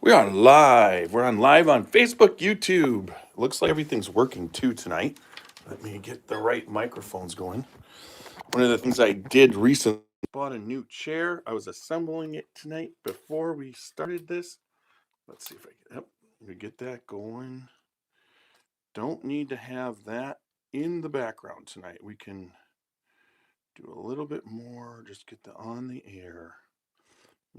We are live. We're on live on Facebook, YouTube. Looks like everything's working too tonight. Let me get the right microphones going. One of the things I did recently, bought a new chair. I was assembling it tonight before we started this. Let's see if we get that going. Don't need to have that in the background tonight. We can do a little bit more. Just get the on the air.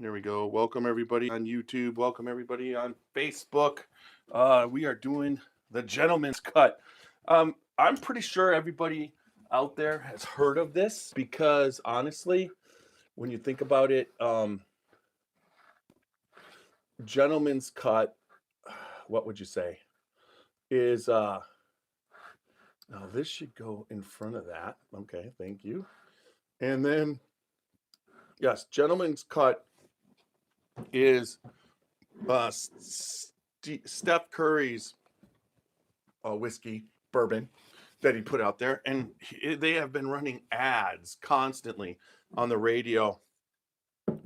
There we go. Welcome everybody on YouTube. Welcome everybody on Facebook. We are doing the Gentleman's Cut. I'm pretty sure everybody out there has heard of this because honestly, when you think about it, Gentleman's Cut, what would you say, is now this should go in front of that. Okay, thank you. And then, yes, Gentleman's Cut is Steph Curry's whiskey bourbon that he put out there, and they have been running ads constantly on the radio.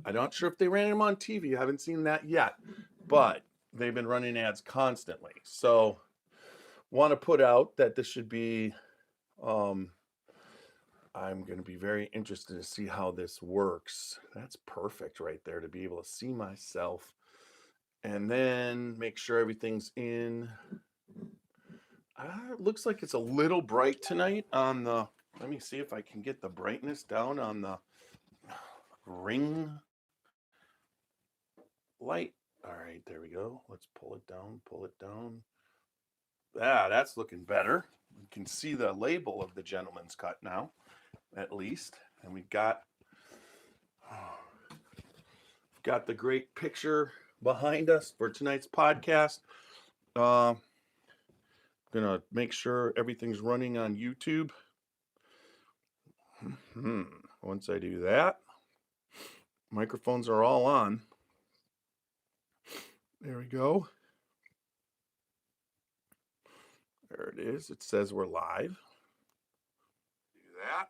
I'm not sure if they ran them on TV. I haven't seen that yet, but they've been running ads constantly. So want to put out that this should be I'm going to be very interested to see how this works. That's perfect right there to be able to see myself and then make sure everything's in. It looks like it's a little bright tonight on the, let me see if I can get the brightness down on the ring light. All right, there we go. Let's pull it down, pull it down. That's looking better. You can see the label of the Gentleman's Cut now, at least. And we've got the great picture behind us for tonight's podcast. Gonna make sure everything's running on YouTube. Once I do that, microphones are all on. There we go. There it is. It says we're live. Do that.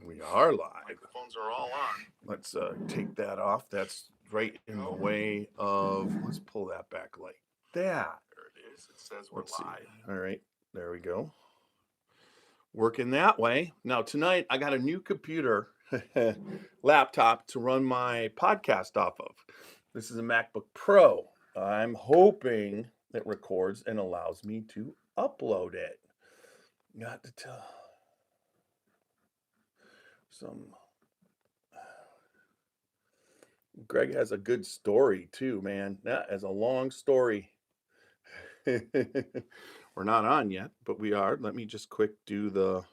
We are live. Microphones are all on. Let's take that off. That's right in the way of. Let's pull that back like that. There it is. It says we're live. All right. There we go. Working that way. Now tonight I got a new computer laptop to run my podcast off of. This is a MacBook Pro. I'm hoping it records and allows me to upload it. Got to tell some. Greg has a good story too, man. That is a long story. We're not on yet, but we are. Let me just quick do the.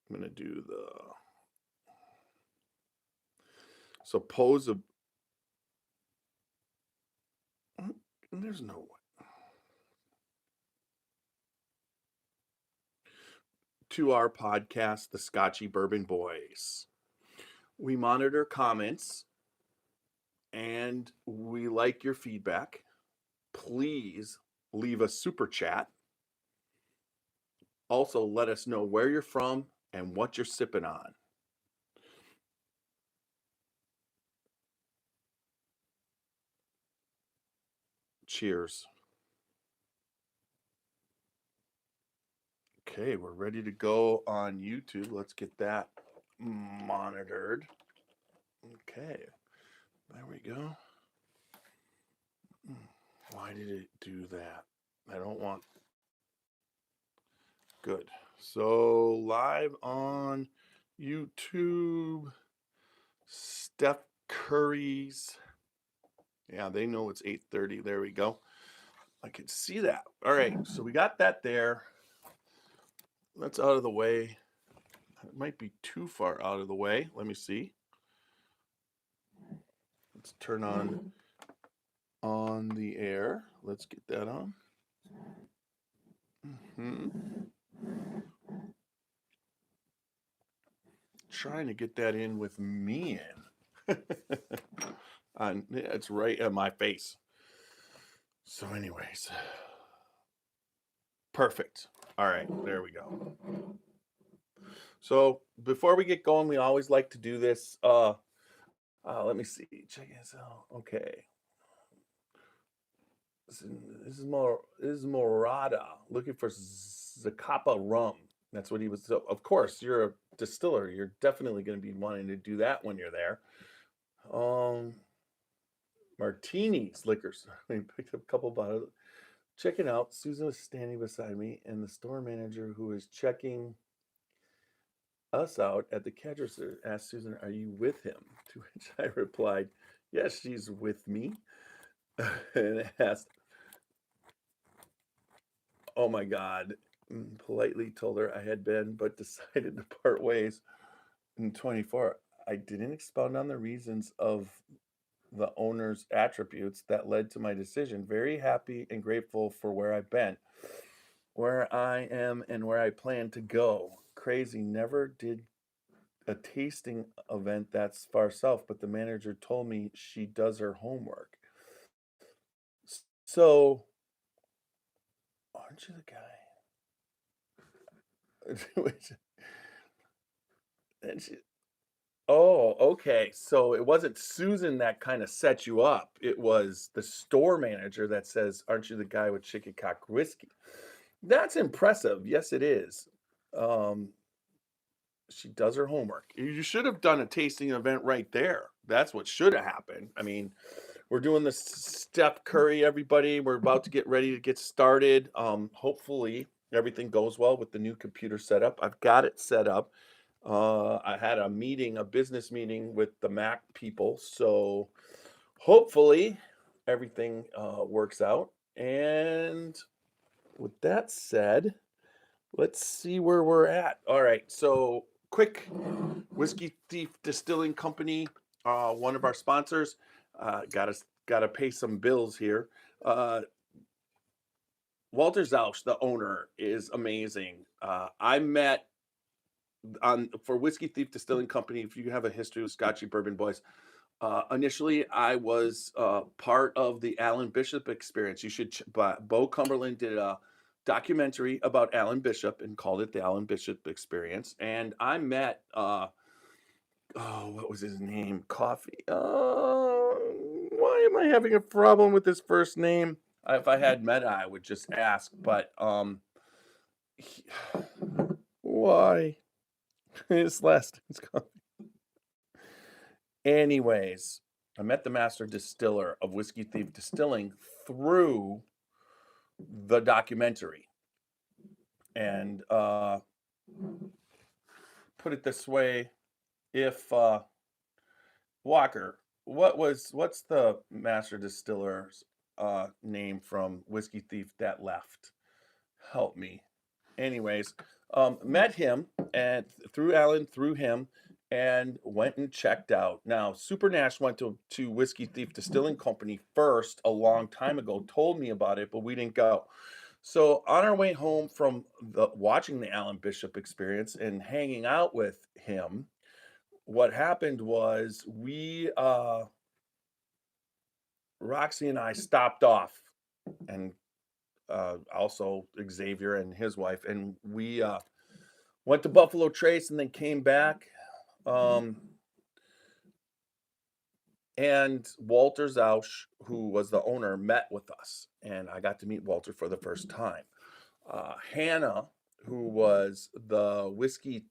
I'm gonna do the. Suppose a. There's no way. To our podcast, the Scotchy Bourbon Boys. We monitor comments and we like your feedback. Please leave a super chat. Also, let us know where you're from and what you're sipping on. Cheers. Okay, we're ready to go on YouTube. Let's get that monitored. Okay, there we go. Why did it do that? I don't want. Good. So live on YouTube, Steph Curry's. Yeah, they know it's 8:30. There we go. I can see that. All right, so we got that there. That's out of the way. It might be too far out of the way. Let me see. Let's turn on the air. Let's get that on. Trying to get that in with me in. It's right at my face. So anyways. Perfect. All right, there we go. So before we get going, we always like to do this. Let me see. Check this out. Okay. This is Morada looking for Zacapa rum. That's what he was. So of course, you're a distiller. You're definitely going to be wanting to do that when you're there. Um, Martinis liquors. We picked up a couple bottles. Checking out. Susan was standing beside me, and the store manager who was checking us out at the cash register asked Susan, "Are you with him?" To which I replied, "Yes, she's with me." And asked, "Oh my God." Politely told her I had been, but decided to part ways in 24. I didn't expound on the reasons of the owner's attributes that led to my decision. Very happy and grateful for where I've been, where I am, and where I plan to go. Crazy. Never did a tasting event that's far south, but the manager told me she does her homework. So, aren't you the guy? and she, oh, okay. So it wasn't Susan that kind of set you up. It was the store manager that says, "Aren't you the guy with Chicken Cock whiskey?" That's impressive. Yes, it is. Um, she does her homework. You should have done a tasting event right there. That's what should have happened. I mean, we're doing the Steph Curry, everybody. We're about to get ready to get started. Hopefully everything goes well with the new computer setup. I've got it set up. I had a meeting, a business meeting with the Mac people. So hopefully everything works out. And with that said, let's see where we're at. All right. So quick Whiskey Thief Distilling Company, one of our sponsors. Got to pay some bills here. Uh, Walter Zausch, the owner, is amazing. I met on for Whiskey Thief Distilling Company. If you have a history with Scotchy Bourbon Boys, initially I was part of the Alan Bishop experience. You should. Bo Cumberland did a documentary about Alan Bishop and called it the Alan Bishop Experience. And I met oh, what was his name? Coffee. Why am I having a problem with his first name? If I had met, I would just ask. But he- why his last name's Coffee? Anyways, I met the master distiller of Whiskey Thief Distilling through the documentary, and put it this way: if Walker, what's the master distiller's name from Whiskey Thief that left? Help me. Anyways, met him and through Alan, through him, and went and checked out. Now, Super Nash went to Whiskey Thief Distilling Company first a long time ago, told me about it, but we didn't go. So on our way home from watching the Alan Bishop experience and hanging out with him, what happened was Roxy and I stopped off, and also Xavier and his wife, and we went to Buffalo Trace and then came back. Um, and Walter Zausch, who was the owner, met with us, and I got to meet Walter for the first time. Hannah, who was the whiskey,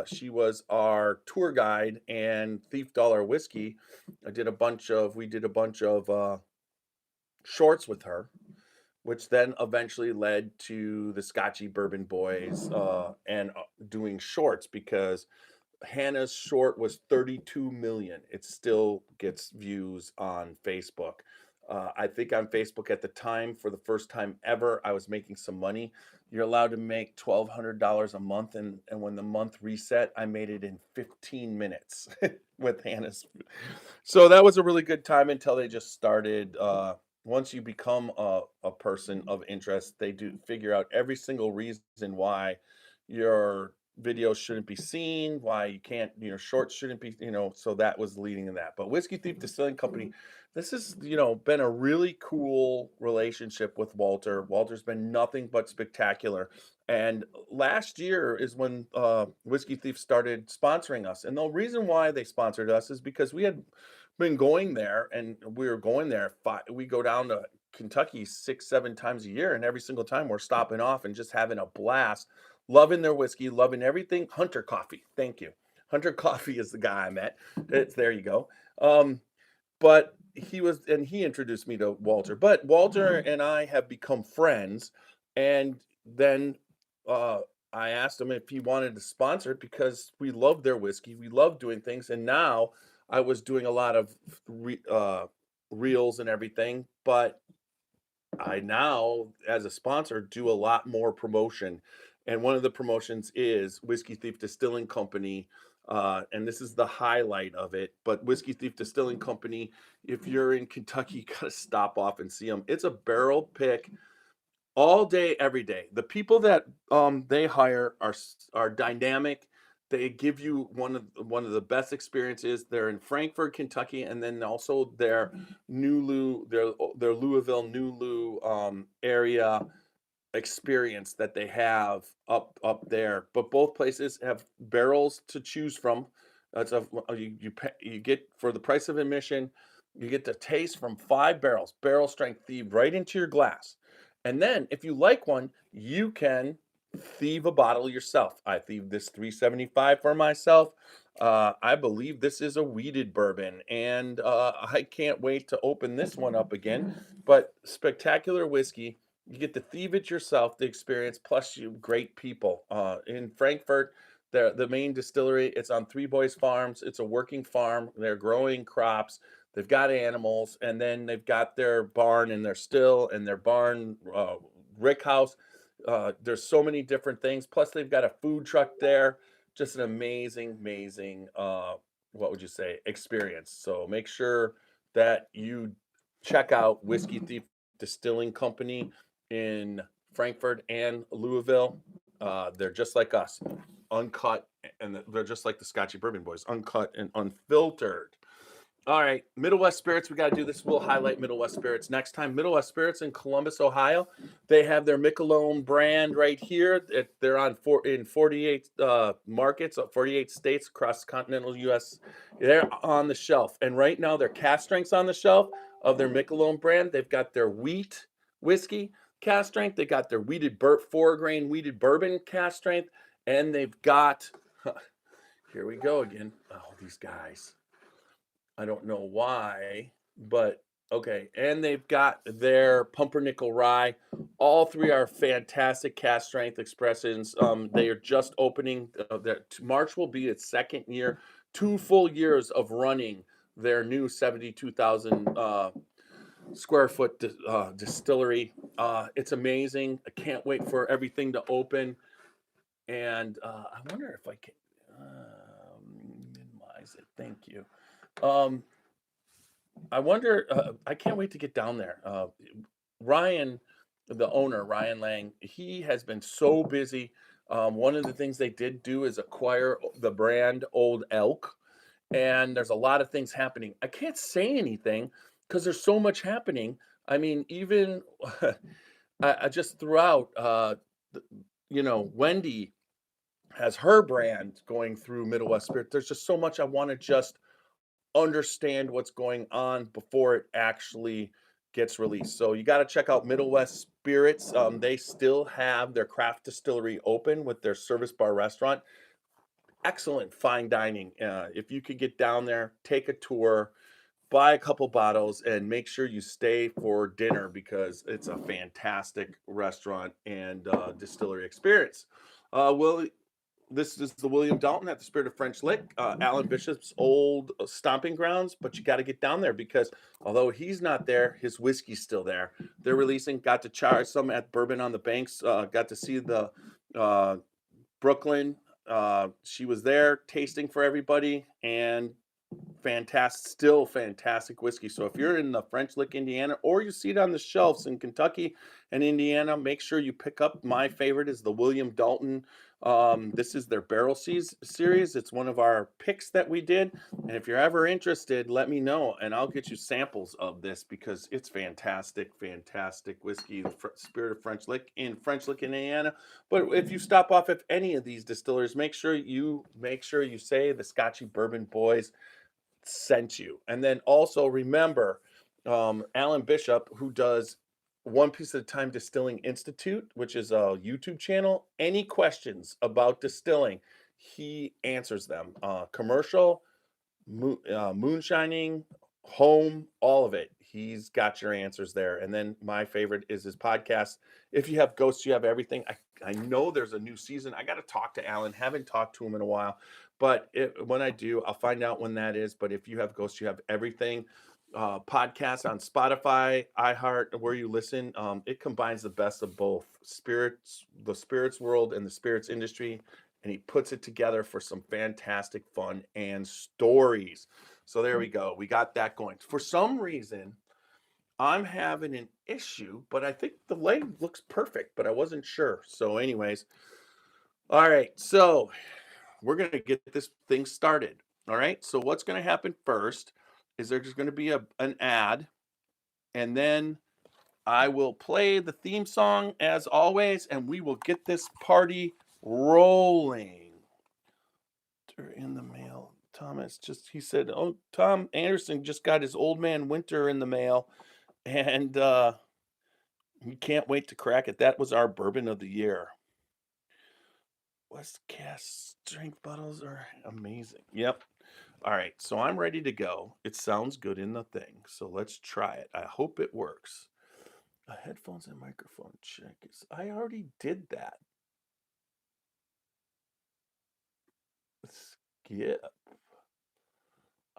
she was our tour guide and Thief Dollar Whiskey. We did a bunch of shorts with her, which then eventually led to the Scotchy Bourbon Boys and doing shorts because Hannah's short was 32 million. It still gets views on Facebook. I think on Facebook at the time, for the first time ever, I was making some money. You're allowed to make $1,200 a month, and when the month reset, I made it in 15 minutes with Hannah's. So that was a really good time until they just started. Once you become a person of interest, they do figure out every single reason why your videos shouldn't be seen, why you can't, shorts shouldn't be, so that was leading in that. But Whiskey Thief Distilling Company, this has, been a really cool relationship with Walter. Walter's been nothing but spectacular. And last year is when Whiskey Thief started sponsoring us. And the reason why they sponsored us is because we had been going there, and we were going there. We go down to Kentucky 6, 7 times a year, and every single time we're stopping off and just having a blast, loving their whiskey, loving everything. Hunter Coffee, thank you. Hunter Coffee is the guy I met. It's there you go. But he introduced me to Walter. But Walter and I have become friends, and then uh, I asked him if he wanted to sponsor it because we love their whiskey, we love doing things, and now I was doing a lot of reels and everything, but I now, as a sponsor, do a lot more promotion. And one of the promotions is Whiskey Thief Distilling Company. And this is the highlight of it. But Whiskey Thief Distilling Company, if you're in Kentucky, you got to stop off and see them. It's a barrel pick all day, every day. The people that they hire are dynamic. They give you one of the best experiences. They're in Frankfort, Kentucky, and then also their Louisville, New area experience that they have up there. But both places have barrels to choose from. That's you get for the price of admission, you get to taste from 5 barrels, barrel strength thieved right into your glass. And then if you like one, you can thieve a bottle yourself. I thieved this 375 for myself. I believe this is a weeded bourbon, and I can't wait to open this one up again. But spectacular whiskey. You get to thieve it yourself, the experience, plus you great people. In Frankfurt, the main distillery, it's on Three Boys Farms. It's a working farm. They're growing crops. They've got animals, and then they've got their barn and their still and their barn rick house. There's so many different things. Plus, they've got a food truck there. Just an amazing, amazing, what would you say, experience. So make sure that you check out Whiskey Thief Distilling Company in Frankfurt and Louisville. They're just like us, uncut, and they're just like the Scotchy Bourbon Boys, uncut and unfiltered. All right, Middle West Spirits. We got to do this. We'll highlight Middle West Spirits next time. Middle West Spirits in Columbus, Ohio. They have their Michelob brand right here. They're in 48 markets, 48 states across continental U.S. They're on the shelf, and right now their cast strengths on the shelf of their Michelob brand. They've got their wheat whiskey cast strength. They got their 4-grain wheated bourbon cast strength, and they've got. Here we go again. Oh, these guys. I don't know why, but okay. And they've got their pumpernickel rye. All three are fantastic cast strength expressions. They are just opening. March will be its second year, 2 full years of running their new 72,000 square foot distillery. It's amazing. I can't wait for everything to open. And I wonder if I can minimize it. Thank you. I wonder, I can't wait to get down there. Ryan, the owner, Ryan Lang, he has been so busy. One of the things they did do is acquire the brand Old Elk, and there's a lot of things happening. I can't say anything because there's so much happening. I mean, even I just threw out, Wendy has her brand going through Middle West Spirit. There's just so much I want to just understand what's going on before it actually gets released. So you got to check out Middle West Spirits. They still have their craft distillery open with their service bar restaurant. Excellent fine dining. If you could get down there, take a tour, buy a couple bottles, and make sure you stay for dinner because it's a fantastic restaurant and distillery experience. Will This is the William Dalton at the Spirit of French Lick, Alan Bishop's old stomping grounds. But you got to get down there because although he's not there, his whiskey's still there. They're releasing. Got to try some at Bourbon on the Banks. Got to see the Brooklyn. She was there tasting for everybody, and still fantastic whiskey. So if you're in the French Lick, Indiana, or you see it on the shelves in Kentucky and Indiana, make sure you pick up. My favorite is the William Dalton. This is their barrel series. It's one of our picks that we did. And if you're ever interested, let me know and I'll get you samples of this because it's fantastic, fantastic whiskey, Spirit of French Lick in Indiana. But if you stop off at any of these distillers, make sure you say the Scotchy Bourbon Boys sent you. And then also remember, Alan Bishop, who does One Piece at a Time Distilling Institute, which is a YouTube channel. Any questions about distilling, he answers them. Commercial, moonshining, home, all of it. He's got your answers there. And then my favorite is his podcast. If you have ghosts, you have everything. I know there's a new season. I got to talk to Alan. Haven't talked to him in a while, but when I do, I'll find out when that is. But if you have ghosts, you have everything. Podcast on Spotify, iHeart, where you listen. It combines the best of both spirits, the spirits world, and the spirits industry, and he puts it together for some fantastic fun and stories. So there we go. We got that going. For some reason, I'm having an issue, but I think the leg looks perfect, but I wasn't sure. So, anyways, all right. So we're going to get this thing started. All right. So what's going to happen first is there's going to be an ad, and then I will play the theme song as always, and we will get this party rolling. In the mail. He said, "Oh, Tom Anderson just got his Old Man Winter in the mail, and he can't wait to crack it." That was our bourbon of the year. West Cast strength bottles are amazing. Yep. All right, so I'm ready to go. It sounds good in the thing, so let's try it. I hope it works. Headphones and microphone check. I already did that. Skip.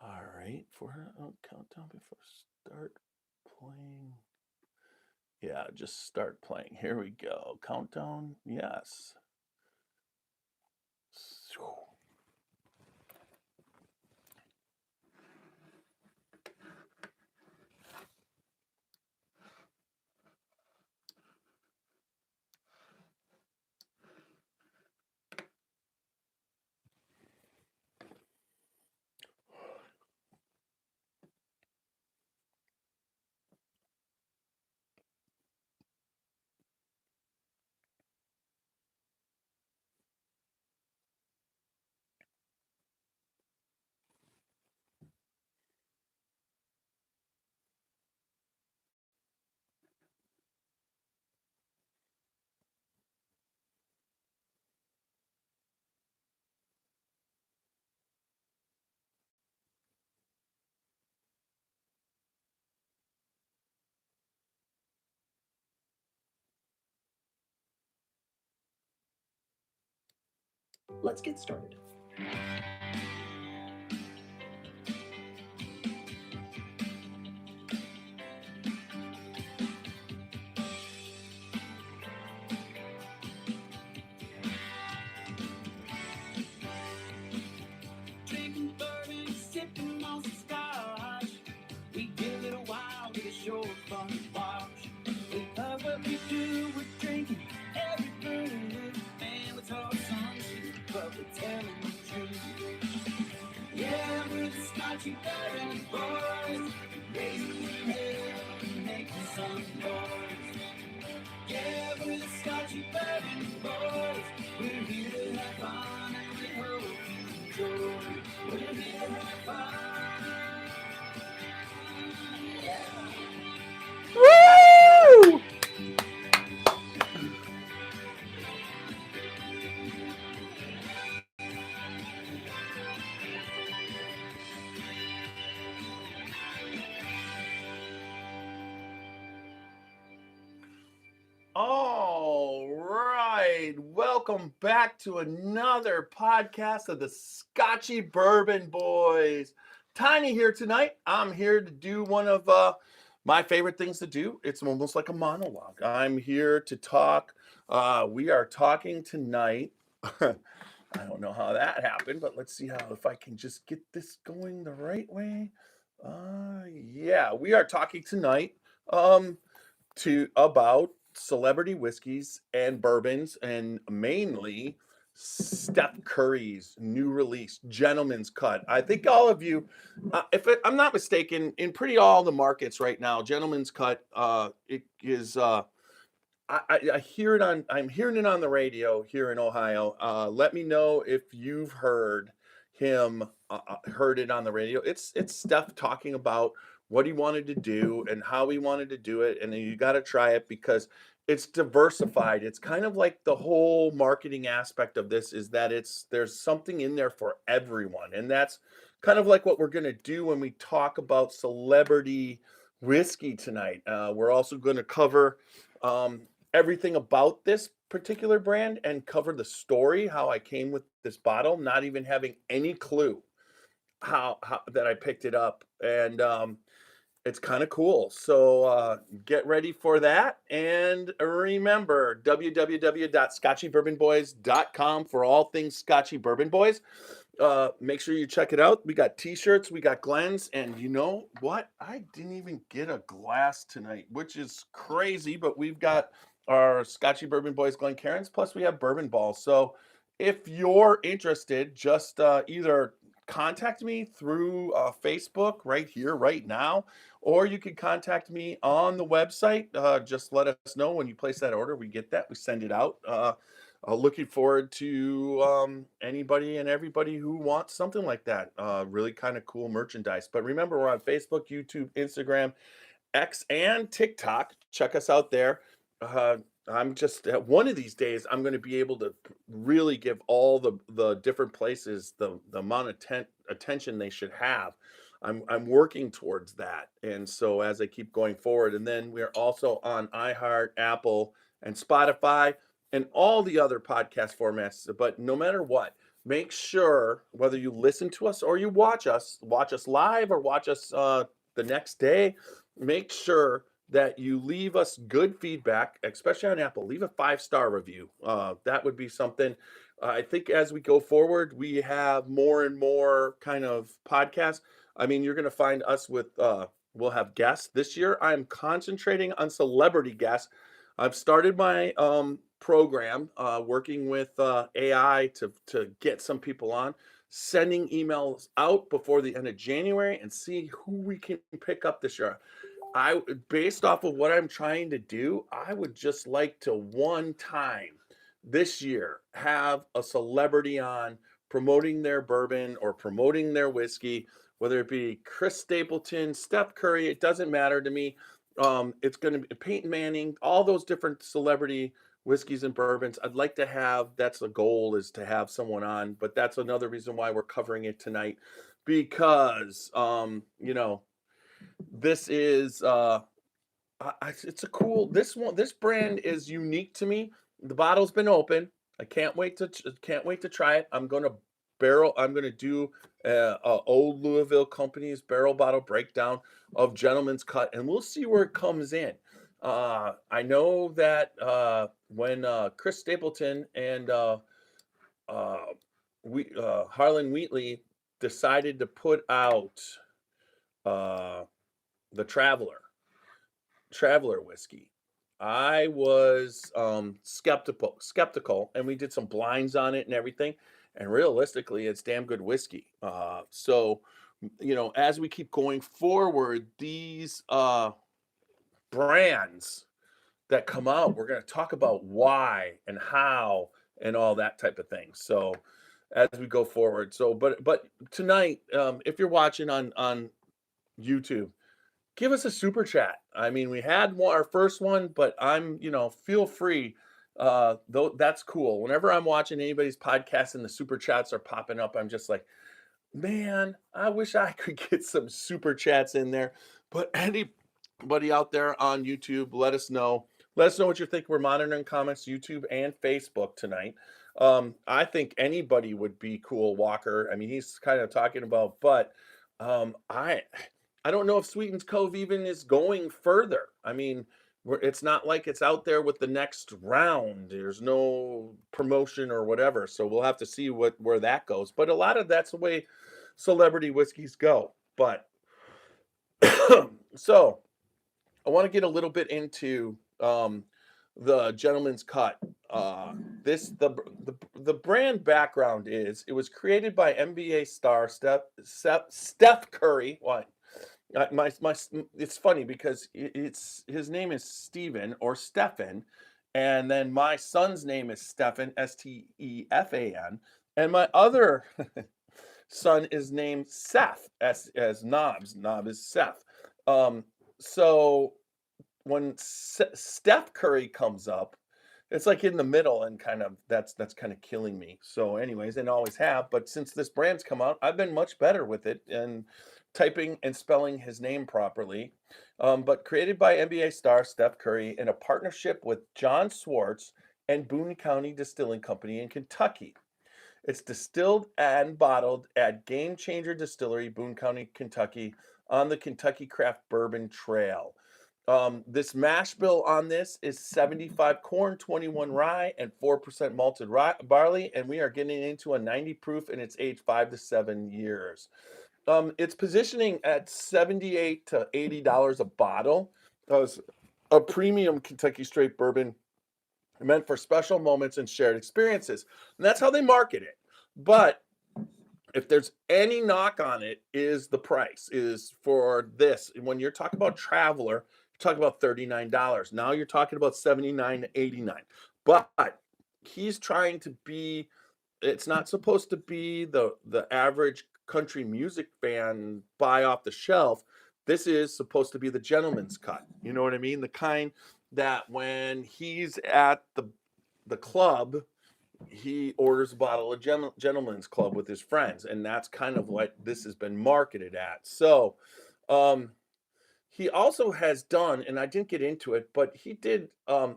All right, countdown before start playing. Yeah, just start playing. Here we go. Countdown. Yes. Let's get started. Drinking bourbon, sipping on some scotch. We give it a while, get a show of fun to watch. We love what we do, we're drinking every brew. Man, we talk some shit, but we're telling the truth. Yeah, we're the Scotchy Bourbon Boys, raising hell and making some noise. Yeah, we're the Scotchy Bourbon Boys, we're here to have fun and we hope you enjoy. We're here to have fun. Woo! All right. Welcome back to another podcast of the Scotchy Bourbon Boys. Tiny here tonight. I'm here to do one of my favorite things to do. It's almost like a monologue. I'm here to talk. We are talking tonight. I don't know how that happened, but let's see if I can just get this going the right way. Yeah, we are talking tonight about celebrity whiskeys and bourbons, and mainly Steph Curry's new release, Gentleman's Cut. I think all of you, I'm not mistaken, in pretty all the markets right now, Gentleman's Cut, it is. I hear it on. I'm hearing it on the radio here in Ohio. Let me know if you've heard it on the radio. It's Steph talking about what he wanted to do and how he wanted to do it. And you got to try it because it's diversified. It's kind of like the whole marketing aspect of this is that there's something in there for everyone. And that's kind of like what we're going to do when we talk about celebrity whiskey tonight. We're also going to cover everything about this particular brand and cover the story, how I came with this bottle, not even having any clue how that I picked it up. And it's kind of cool. So get ready for that. And remember, www.scotchybourbonboys.com for all things Scotchy Bourbon Boys. Make sure you check it out. We got t-shirts, we got Glens, and you know what? I didn't even get a glass tonight, which is crazy, but we've got our Scotchy Bourbon Boys Glen Cairns, plus we have bourbon balls. So if you're interested, just either contact me through Facebook right here, right now, or you can contact me on the website. Just let us know when you place that order. We get that, we send it out. Looking forward to anybody and everybody who wants something like that. Really kind of cool merchandise. But remember, we're on Facebook, YouTube, Instagram, X, and TikTok. Check us out there. Uh, I'm just one of these days I'm going to be able to really give all the different places the amount of attention they should have. I'm working towards that, and so as I keep going forward, and then we're also on iHeart, Apple, and Spotify, and all the other podcast formats. But no matter what, make sure whether you listen to us or you watch us live or watch us the next day. Make sure that you leave us good feedback, especially on Apple. Leave a 5-star review. That would be something. I think as we go forward, we have more and more kind of podcasts. I mean, you're going to find us with, we'll have guests. This year, I'm concentrating on celebrity guests. I've started my program working with AI to get some people on, sending emails out before the end of January and see who we can pick up this year. Based off of what I'm trying to do, I would just like to one time this year have a celebrity on promoting their bourbon or promoting their whiskey, whether it be Chris Stapleton, Steph Curry, it doesn't matter to me. It's going to be Peyton Manning, all those different celebrity whiskeys and bourbons. I'd like to have, that's the goal, is to have someone on, but that's another reason why we're covering it tonight because, this is it's a cool, this brand is unique to me. The bottle's been open. I can't wait to try it. I'm going to do a old Louisville company's barrel bottle breakdown of Gentleman's Cut, and we'll see where it comes in. I know that when Chris Stapleton and Harlan Wheatley decided to put out the Traveler whiskey, I was skeptical, and we did some blinds on it and everything. And realistically, it's damn good whiskey. So, as we keep going forward, these brands that come out, we're going to talk about why and how and all that type of thing. So, as we go forward, but tonight, if you're watching on YouTube, give us a super chat. I mean, we had our first one, but feel free. Though that's cool. Whenever I'm watching anybody's podcast and the super chats are popping up, I'm just like, man, I wish I could get some super chats in there. But anybody out there on YouTube, let us know. Let us know what you think. We're monitoring comments, YouTube and Facebook tonight. I think anybody would be cool, Walker. I mean, he's kind of talking about, but I don't know if Sweetens Cove even is going further. I mean, it's not like it's out there with the next round. There's no promotion or whatever. So we'll have to see where that goes. But a lot of that's the way celebrity whiskeys go. But so I want to get a little bit into the Gentleman's Cut. The brand background is it was created by NBA star Steph Curry. What? It's funny because his name is Steven or Stefan, and then my son's name is Stefan, Stefan, and my other son is named Seth, as Knobs. Knob is Seth. Um, so when Steph Curry comes up, it's like in the middle and kind of that's kind of killing me. So, anyways, and always have. But since this brand's come out, I've been much better with it and typing and spelling his name properly. But created by NBA star Steph Curry in a partnership with John Swartz and Boone County Distilling Company in Kentucky. It's distilled and bottled at Game Changer Distillery, Boone County, Kentucky, on the Kentucky Craft Bourbon Trail. This mash bill on this is 75 corn, 21 rye, and 4% malted rye, barley, and we are getting into a 90 proof, and it's aged 5 to 7 years. It's positioning at $78 to $80 a bottle. It's a premium Kentucky straight bourbon meant for special moments and shared experiences. And that's how they market it. But if there's any knock on it, is the price is for this. When you're talking about Traveler, you're talking about $39. Now you're talking about 79 to 89. But he's trying to be, it's not supposed to be the average country music fan buy off the shelf. This is supposed to be the gentleman's cut. You know what I mean? The kind that when he's at the club, he orders a bottle of gentleman's club with his friends, and that's kind of what this has been marketed at. So he also has done, and I didn't get into it, but he did a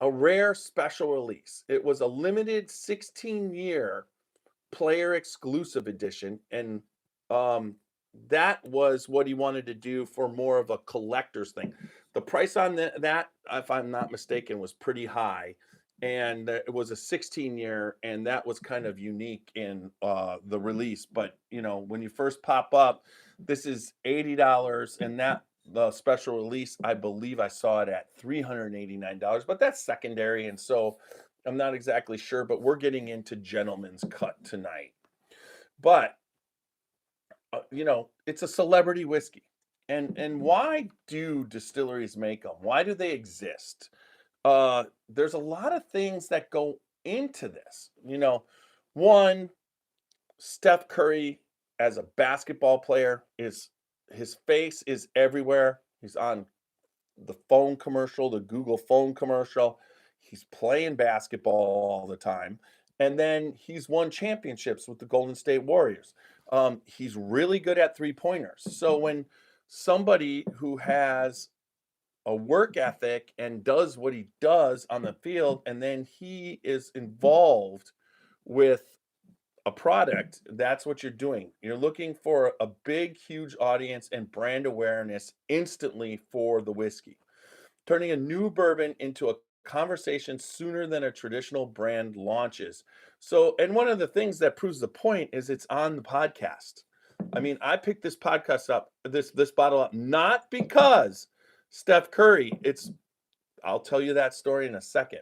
rare special release. It was a limited 16-year player exclusive edition, and um that was what he wanted to do for more of a collector's thing. The price on that, if I'm not mistaken, was pretty high, and it was a 16-year, and that was kind of unique in the release. But when you first pop up, this is $80, and that the special release, I believe I saw it at $389, but that's secondary, and so I'm not exactly sure, but we're getting into gentleman's cut tonight. But it's a celebrity whiskey. And why do distilleries make them? Why do they exist? There's a lot of things that go into this. One, Steph Curry as a basketball player is his face is everywhere. He's on the phone commercial, the Google phone commercial. He's playing basketball all the time. And then he's won championships with the Golden State Warriors. He's really good at three pointers. So when somebody who has a work ethic and does what he does on the field, and then he is involved with a product, that's what you're doing. You're looking for a big, huge audience and brand awareness instantly for the whiskey, turning a new bourbon into a conversation sooner than a traditional brand launches. So, and one of the things that proves the point is it's on the podcast. I mean, I picked this podcast up, this bottle up, not because Steph Curry. I'll tell you that story in a second.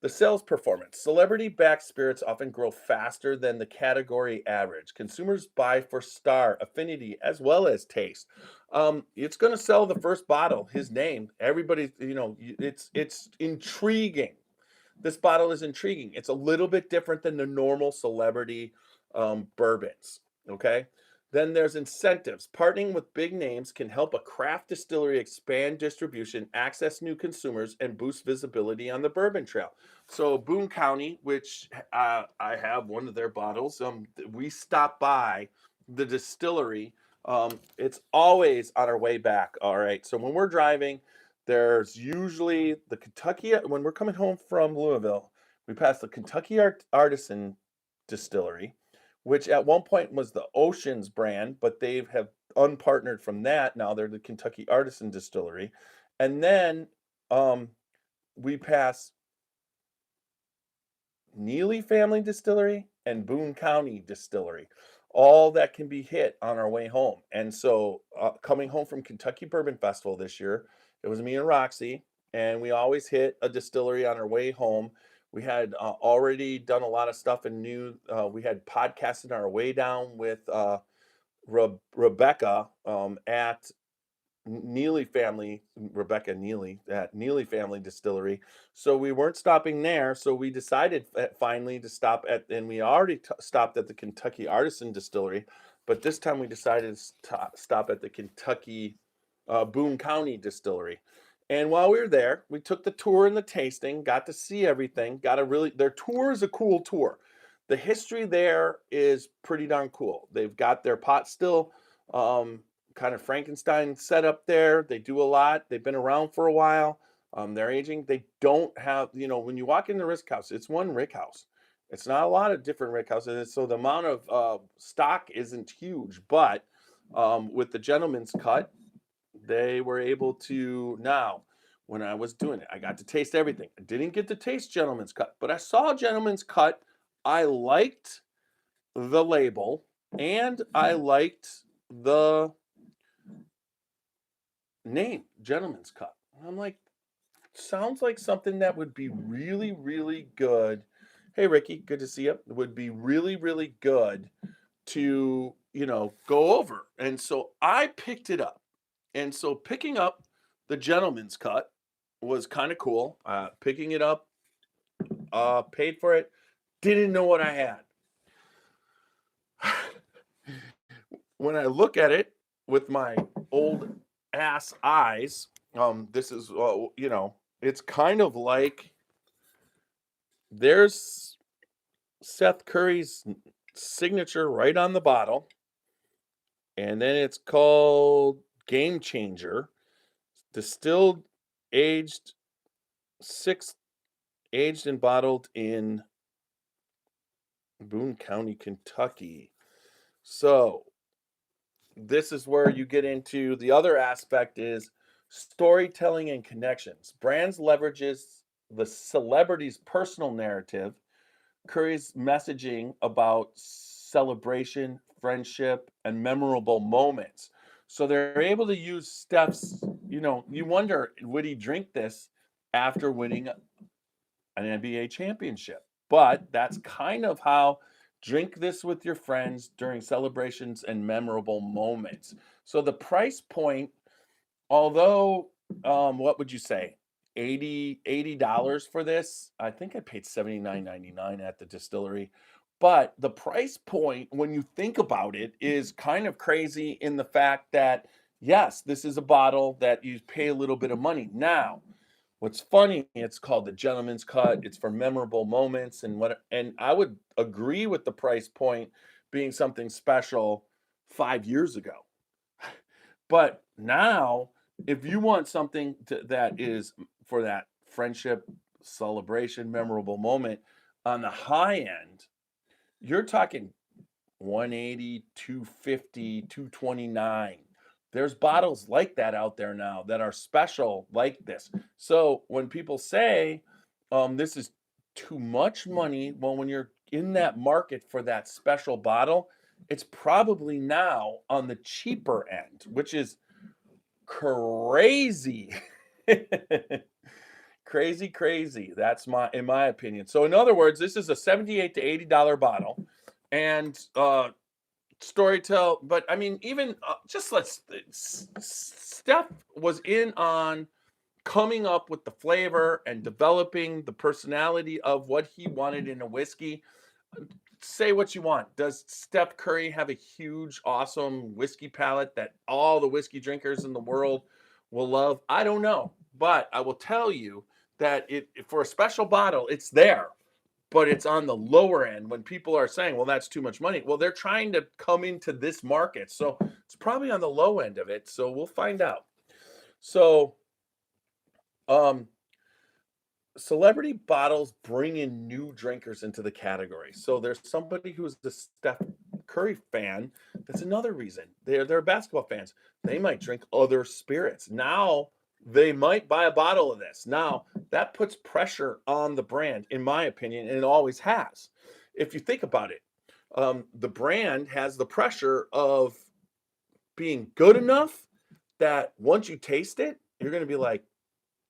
The sales performance. Celebrity backed spirits often grow faster than the category average. Consumers buy for star, affinity, as well as taste. It's going to sell the first bottle, his name. Everybody, it's intriguing. This bottle is intriguing. It's a little bit different than the normal celebrity bourbons. Okay. Then there's incentives. Partnering with big names can help a craft distillery expand distribution, access new consumers, and boost visibility on the bourbon trail. So Boone County, which I have one of their bottles, we stopped by the distillery. It's always on our way back. All right. So when we're driving, there's usually the Kentucky. When we're coming home from Louisville, we pass the Kentucky Artisan Distillery, which at one point was the Oceans brand, but they have unpartnered from that. Now they're the Kentucky Artisan Distillery. And then we pass Neely Family Distillery and Boone County Distillery. All that can be hit on our way home. And so coming home from Kentucky Bourbon Festival this year, it was me and Roxy, and we always hit a distillery on our way home. We had already done a lot of stuff and knew we had podcasted on our way down with Rebecca at Neely Family, Rebecca Neely at Neely Family Distillery. So we weren't stopping there. So we decided finally to stop at, and we already stopped at the Kentucky Artisan Distillery, but this time we decided to stop at the Kentucky Boone County Distillery. And while we were there, we took the tour and the tasting, got to see everything, their tour is a cool tour. The history there is pretty darn cool. They've got their pot still kind of Frankenstein set up there. They do a lot. They've been around for a while. They're aging. They don't have, when you walk in the rick house, it's one rick house. It's not a lot of different rick houses. So the amount of stock isn't huge. But with the gentleman's cut, they were able to now. When I was doing it, I got to taste everything. I didn't get to taste gentleman's cut, but I saw gentleman's cut. I liked the label and I liked the name, gentleman's cut. And I'm like, sounds like something that would be really, really good. Hey, Ricky, good to see you. It would be really, really good to, go over. And so I picked it up. And so picking up the gentleman's cut was kind of cool. Picking it up, paid for it, didn't know what I had. When I look at it with my old ass eyes, this is, it's kind of like there's Seth Curry's signature right on the bottle. And then it's called Game Changer, distilled, aged and bottled in Boone County, Kentucky. So this is where you get into the other aspect is storytelling and connections. Brands leverages the celebrity's personal narrative, Curry's messaging about celebration, friendship, and memorable moments. So they're able to use Steph's, you wonder, would he drink this after winning an NBA championship? But that's kind of how drink this with your friends during celebrations and memorable moments. So the price point, although, what would you say? $80 for this. I think I paid $79.99 at the distillery. But the price point, when you think about it, is kind of crazy in the fact that, yes, this is a bottle that you pay a little bit of money. Now, what's funny, it's called the gentleman's cut. It's for memorable moments and I would agree with the price point being something special 5 years ago. But now, if you want something that is for that friendship, celebration, memorable moment on the high end, you're talking 180, 250, 229. There's bottles like that out there now that are special like this. So when people say this is too much money, well, when you're in that market for that special bottle, it's probably now on the cheaper end, which is crazy. Crazy. That's in my opinion. So in other words, this is a $78 to $80 bottle, and storytell. But I mean, even Steph was in on coming up with the flavor and developing the personality of what he wanted in a whiskey. Say what you want. Does Steph Curry have a huge, awesome whiskey palate that all the whiskey drinkers in the world will love? I don't know. But I will tell you that for a special bottle, it's there, but it's on the lower end when people are saying, well, that's too much money. Well, they're trying to come into this market. So it's probably on the low end of it. So we'll find out. So, celebrity bottles bring in new drinkers into the category. So there's somebody who's the Steph Curry fan. That's another reason. They're basketball fans. They might drink other spirits. Now they might buy a bottle of this. Now that puts pressure on the brand, in my opinion, and it always has. If you think about it, the brand has the pressure of being good enough that once you taste it, you're going to be like,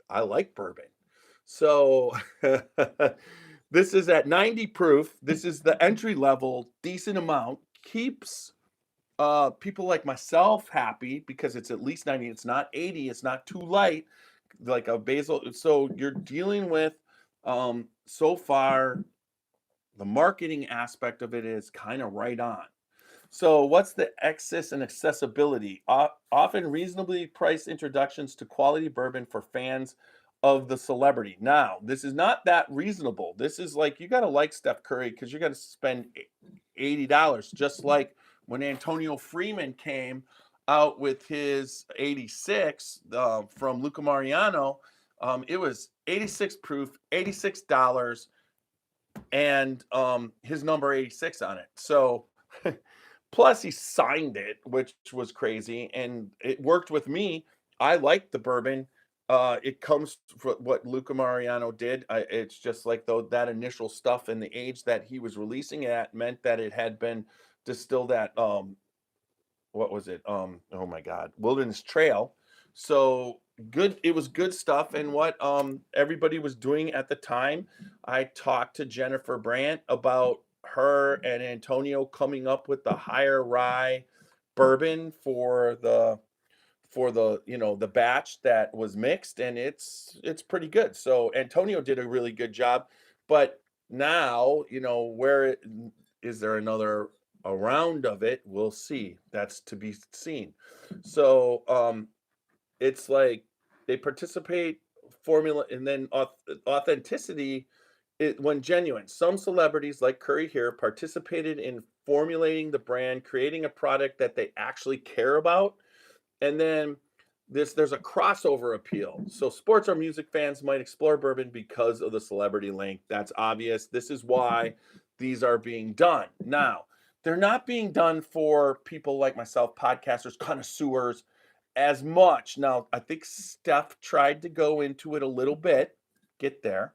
I like bourbon. So this is at 90 proof. This is the entry level, decent amount. Keeps people like myself happy because it's at least 90. It's not 80. It's not too light, like a basil. So you're dealing with, so far, the marketing aspect of it is kind of right on. So, what's the access and accessibility? Often reasonably priced introductions to quality bourbon for fans of the celebrity. Now, this is not that reasonable. This is like you got to like Steph Curry because you're going to spend $80, just like when Antonio Freeman came out with his 86 from Luca Mariano. It was 86 proof, $86, and his number 86 on it. So, plus he signed it, which was crazy, and it worked with me. I like the bourbon. It comes from what Luca Mariano did. It's just like though that initial stuff and the age that he was releasing it at meant that it had been distilled at what was it? Oh my God, Wilderness Trail. So good, it was good stuff. And what everybody was doing at the time, I talked to Jennifer Brandt about her and Antonio coming up with the higher rye bourbon for the the batch that was mixed, and it's pretty good. So Antonio did a really good job. But now, is there another a round of it? We'll see. That's to be seen. So it's like they participate formula, and then authenticity when genuine. Some celebrities like Curry here participated in formulating the brand, creating a product that they actually care about. And then there's a crossover appeal. So sports or music fans might explore bourbon because of the celebrity link. That's obvious. This is why these are being done. Now, they're not being done for people like myself, podcasters, connoisseurs, as much. Now, I think Steph tried to go into it a little bit, get there,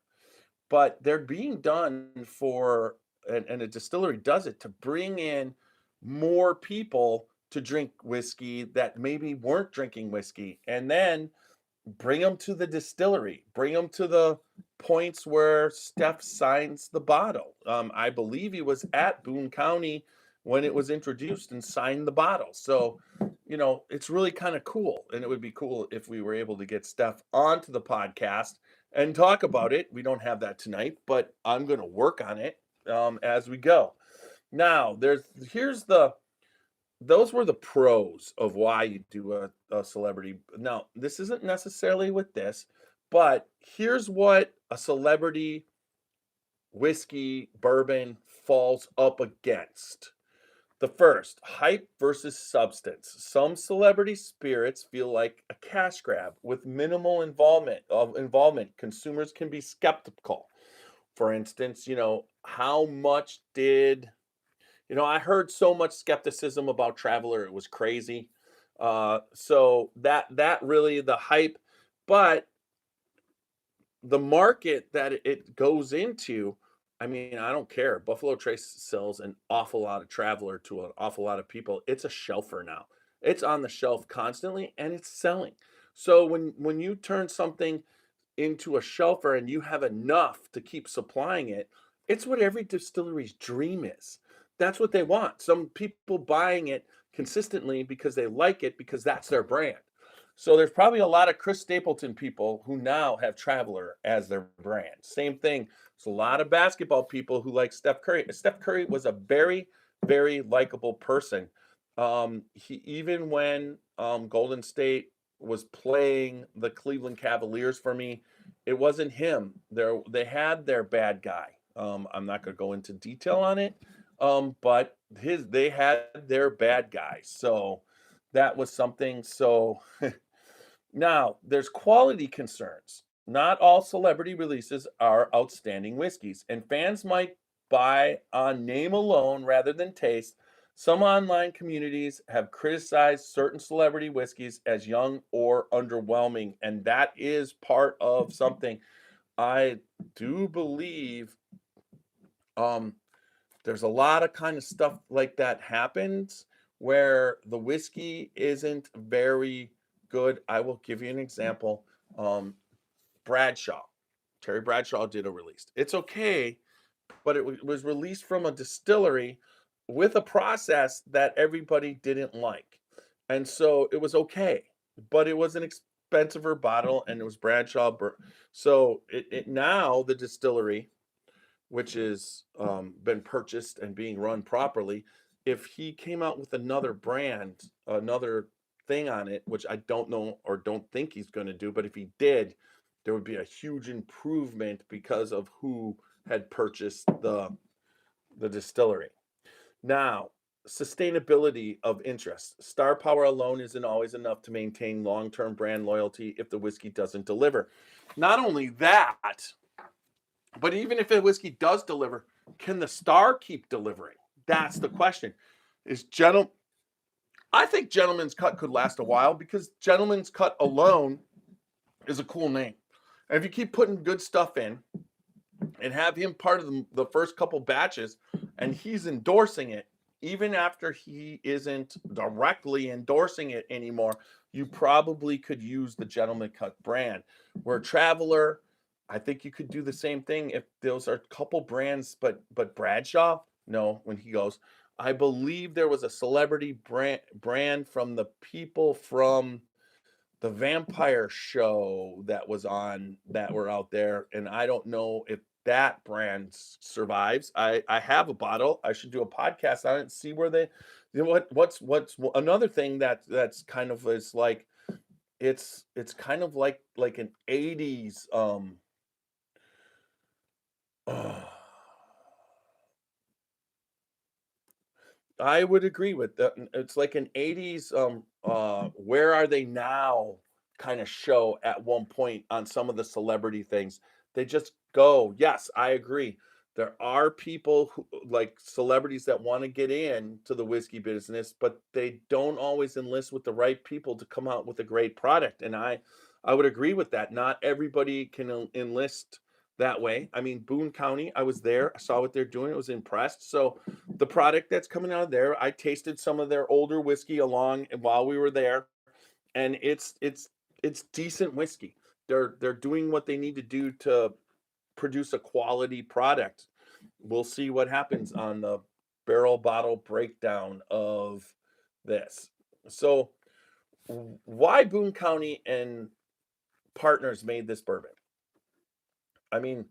but they're being done for, and a distillery does it to bring in more people to drink whiskey that maybe weren't drinking whiskey, and then bring them to the distillery, bring them to the points where Steph signs the bottle. I believe he was at Boone County when it was introduced and signed the bottle. So, it's really kind of cool. And it would be cool if we were able to get Steph onto the podcast and talk about it. We don't have that tonight, but I'm going to work on it as we go. Now, here's the those were the pros of why you do a celebrity. Now, this isn't necessarily with this, but here's what a celebrity whiskey bourbon falls up against. The first, hype versus substance. Some celebrity spirits feel like a cash grab with minimal involvement. Consumers can be skeptical. For instance, how much did I heard so much skepticism about Traveler, it was crazy. So that really the hype, but the market that it goes into, I mean, I don't care. Buffalo Trace sells an awful lot of Traveler to an awful lot of people. It's a shelfer now. It's on the shelf constantly and it's selling. So when you turn something into a shelfer and you have enough to keep supplying it, it's what every distillery's dream is. That's what they want. Some people buying it consistently because they like it because that's their brand. So there's probably a lot of Chris Stapleton people who now have Traveler as their brand. Same thing. There's a lot of basketball people who like Steph Curry. Steph Curry was a very, very likable person. He even when Golden State was playing the Cleveland Cavaliers for me, it wasn't him. They had their bad guy. I'm not going to go into detail on it, but they had their bad guy. So that was something. So now there's quality concerns. Not all celebrity releases are outstanding whiskeys, and fans might buy on name alone rather than taste. Some online communities have criticized certain celebrity whiskeys as young or underwhelming, and that is part of something. I do believe um, there's a lot of kind of stuff like that happens where the whiskey isn't very good. I will give you an example. Bradshaw, Terry Bradshaw did a release. It's okay, but it was released from a distillery with a process that everybody didn't like. And so it was okay, but it was an expensive bottle and it was Bradshaw. So it now the distillery, which is been purchased and being run properly, if he came out with another brand, another thing on it, which I don't know or don't think he's going to do, but if he did, there would be a huge improvement because of who had purchased the distillery. Now, sustainability of interest. Star power alone isn't always enough to maintain long-term brand loyalty if the whiskey doesn't deliver. Not only that, but even if a whiskey does deliver, can the star keep delivering? That's the question. Is gentle I think Gentleman's Cut could last a while because Gentleman's Cut alone is a cool name. And if you keep putting good stuff in and have him part of the first couple batches and he's endorsing it, even after he isn't directly endorsing it anymore, you probably could use the Gentleman Cut brand. Where Traveler, I think you could do the same thing if those are a couple brands, but Bradshaw, no, when he goes, I believe there was a celebrity brand from the people from the vampire show that was on that were out there, and I don't know if that brand survives. I have a bottle. I should do a podcast on it and see where they, you know, what's another thing that's kind of is like it's kind of like an 80s uh, I would agree with that. It's like an 80s where are they now kind of show at one point on some of the celebrity things. They just go, yes, I agree. There are people who like celebrities that want to get into the whiskey business, but they don't always enlist with the right people to come out with a great product. And I would agree with that. Not everybody can enlist that way. I mean, Boone County, I was there, I saw what they're doing, I was impressed. So the product that's coming out of there, I tasted some of their older whiskey along while we were there, and it's decent whiskey. They're doing what they need to do to produce a quality product. We'll see what happens on the barrel bottle breakdown of this. So why Boone County and partners made this bourbon? I mean,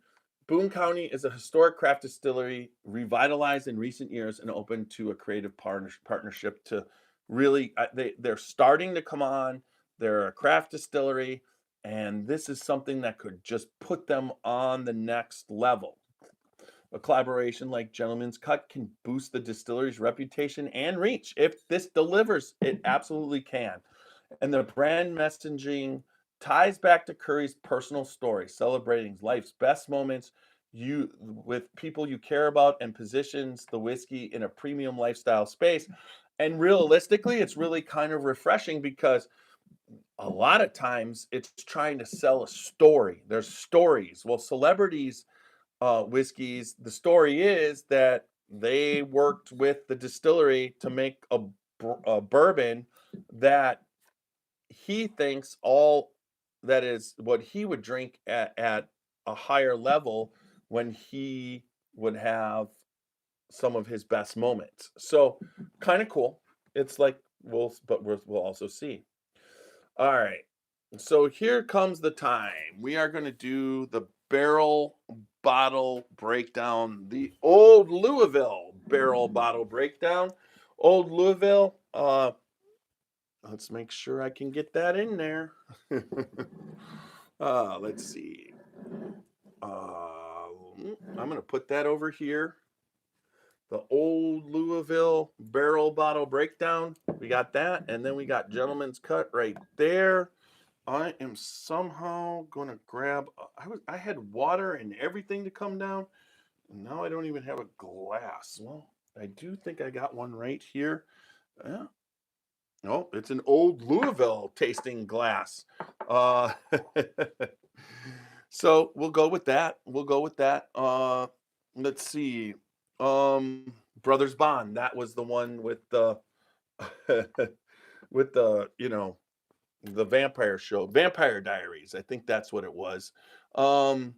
Boone County is a historic craft distillery revitalized in recent years and open to a creative partnership to really they're starting to come on. They're a craft distillery, and this is something that could just put them on the next level. A collaboration like Gentleman's Cut can boost the distillery's reputation and reach. If this delivers, it absolutely can. And the brand messaging ties back to Curry's personal story, celebrating life's best moments you with people you care about and positions the whiskey in a premium lifestyle space. And realistically, it's really kind of refreshing because a lot of times it's trying to sell a story. There's stories. Well, celebrities whiskeys, the story is that they worked with the distillery to make a bourbon that he thinks all that is what he would drink at a higher level when he would have some of his best moments. So kind of cool. It's like we'll also see. All right. So here comes the time. We are going to do the barrel bottle breakdown, the old Louisville barrel bottle breakdown. Old Louisville, let's make sure I can get that in there. Let's see. I'm going to put that over here. The old Louisville barrel bottle breakdown. We got that. And then we got Gentleman's Cut right there. I am somehow going to grab. I had water and everything to come down. And now I don't even have a glass. Well, I do think I got one right here. Yeah. Oh, it's an old Louisville tasting glass. Uh, so we'll go with that. We'll go with that. Let's see. Brothers Bond. That was the one with the with the the vampire show, Vampire Diaries. I think that's what it was. Um,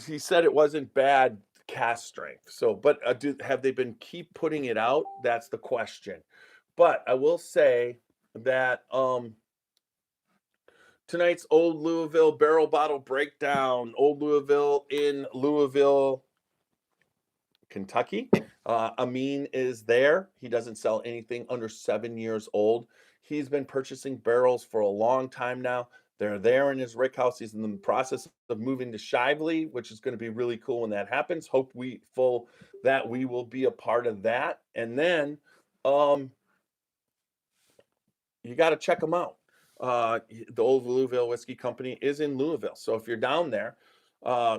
he said it wasn't bad cast strength. So, but have they been keep putting it out? That's the question. But I will say that tonight's Old Louisville barrel bottle breakdown, Old Louisville in Louisville, Kentucky. Amin is there. He doesn't sell anything under 7 years old. He's been purchasing barrels for a long time now. They're there in his rick house. He's in the process of moving to Shively, which is going to be really cool when that happens. Hopeful that we will be a part of that. And then um, you got to check them out. The old Louisville Whiskey Company is in Louisville. So if you're down there, uh,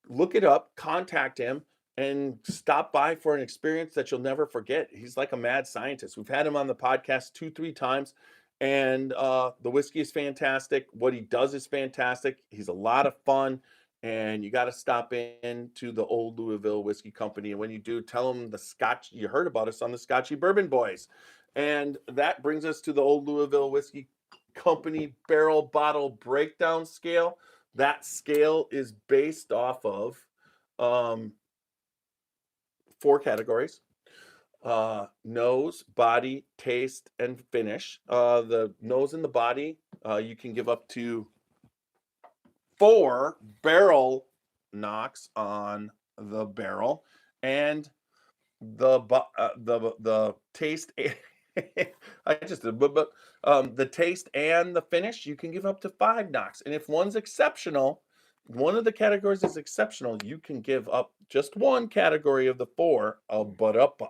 look it up, contact him, and stop by for an experience that you'll never forget. He's like a mad scientist. We've had him on the podcast 2-3 times, and the whiskey is fantastic. What he does is fantastic. He's a lot of fun, and you got to stop in to the old Louisville Whiskey Company. And when you do, tell them you heard about us on the Scotchy Bourbon Boys. And that brings us to the old Louisville Whiskey Company barrel bottle breakdown scale. That scale is based off of 4 categories: nose, body, taste, and finish. The nose and the body, you can give up to 4 barrel knocks on the barrel, and the taste. I just did, but the taste and the finish, you can give up to 5 knocks. And if one's exceptional, one of the categories is exceptional, you can give up just one category of the 4, but up.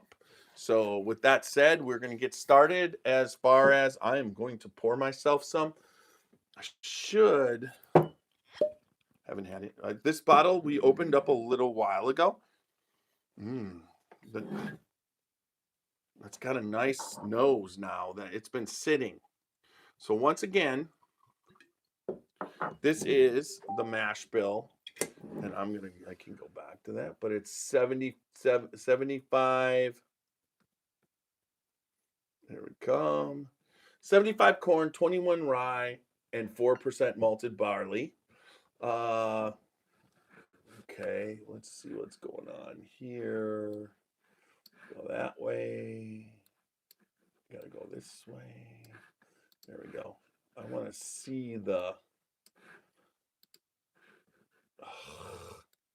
So with that said, we're going to get started. As far as I am going to pour myself some, I should haven't had it. This bottle we opened up a little while ago. But it's got a nice nose now that it's been sitting. So once again, this is the mash bill, and I can go back to that, but it's 75. There we come. 75 corn, 21 rye, and 4% malted barley. Okay, let's see what's going on here. Go that way. Gotta go this way. There we go. I want to see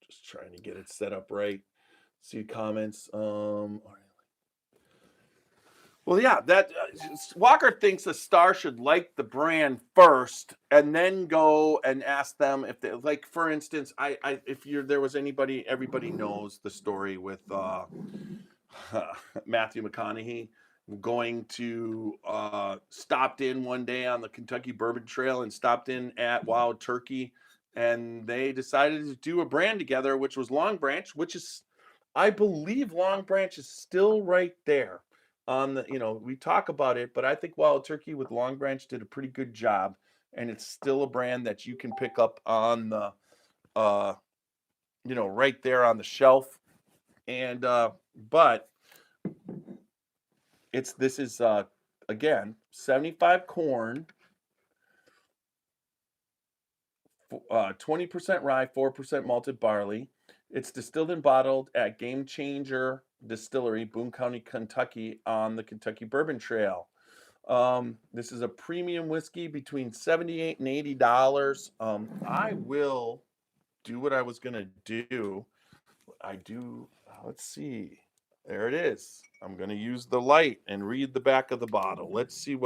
just trying to get it set up right. See comments. Well, yeah, that Walker thinks a star should like the brand first and then go and ask them if they like. For instance, there was everybody knows the story with Matthew McConaughey going to stopped in one day on the Kentucky Bourbon Trail and stopped in at Wild Turkey, and they decided to do a brand together, which was Long Branch, which is, I believe, Long Branch is still right there on the, we talk about it, but I think Wild Turkey with Long Branch did a pretty good job, and it's still a brand that you can pick up on the right there on the shelf. And but this is again 75 corn, 20% rye, 4% malted barley. It's distilled and bottled at Game Changer Distillery, Boone County, Kentucky, on the Kentucky Bourbon Trail. This is a premium whiskey between $78 and $80. I will do what I was gonna do. Let's see. There it is. I'm going to use the light and read the back of the bottle. Let's see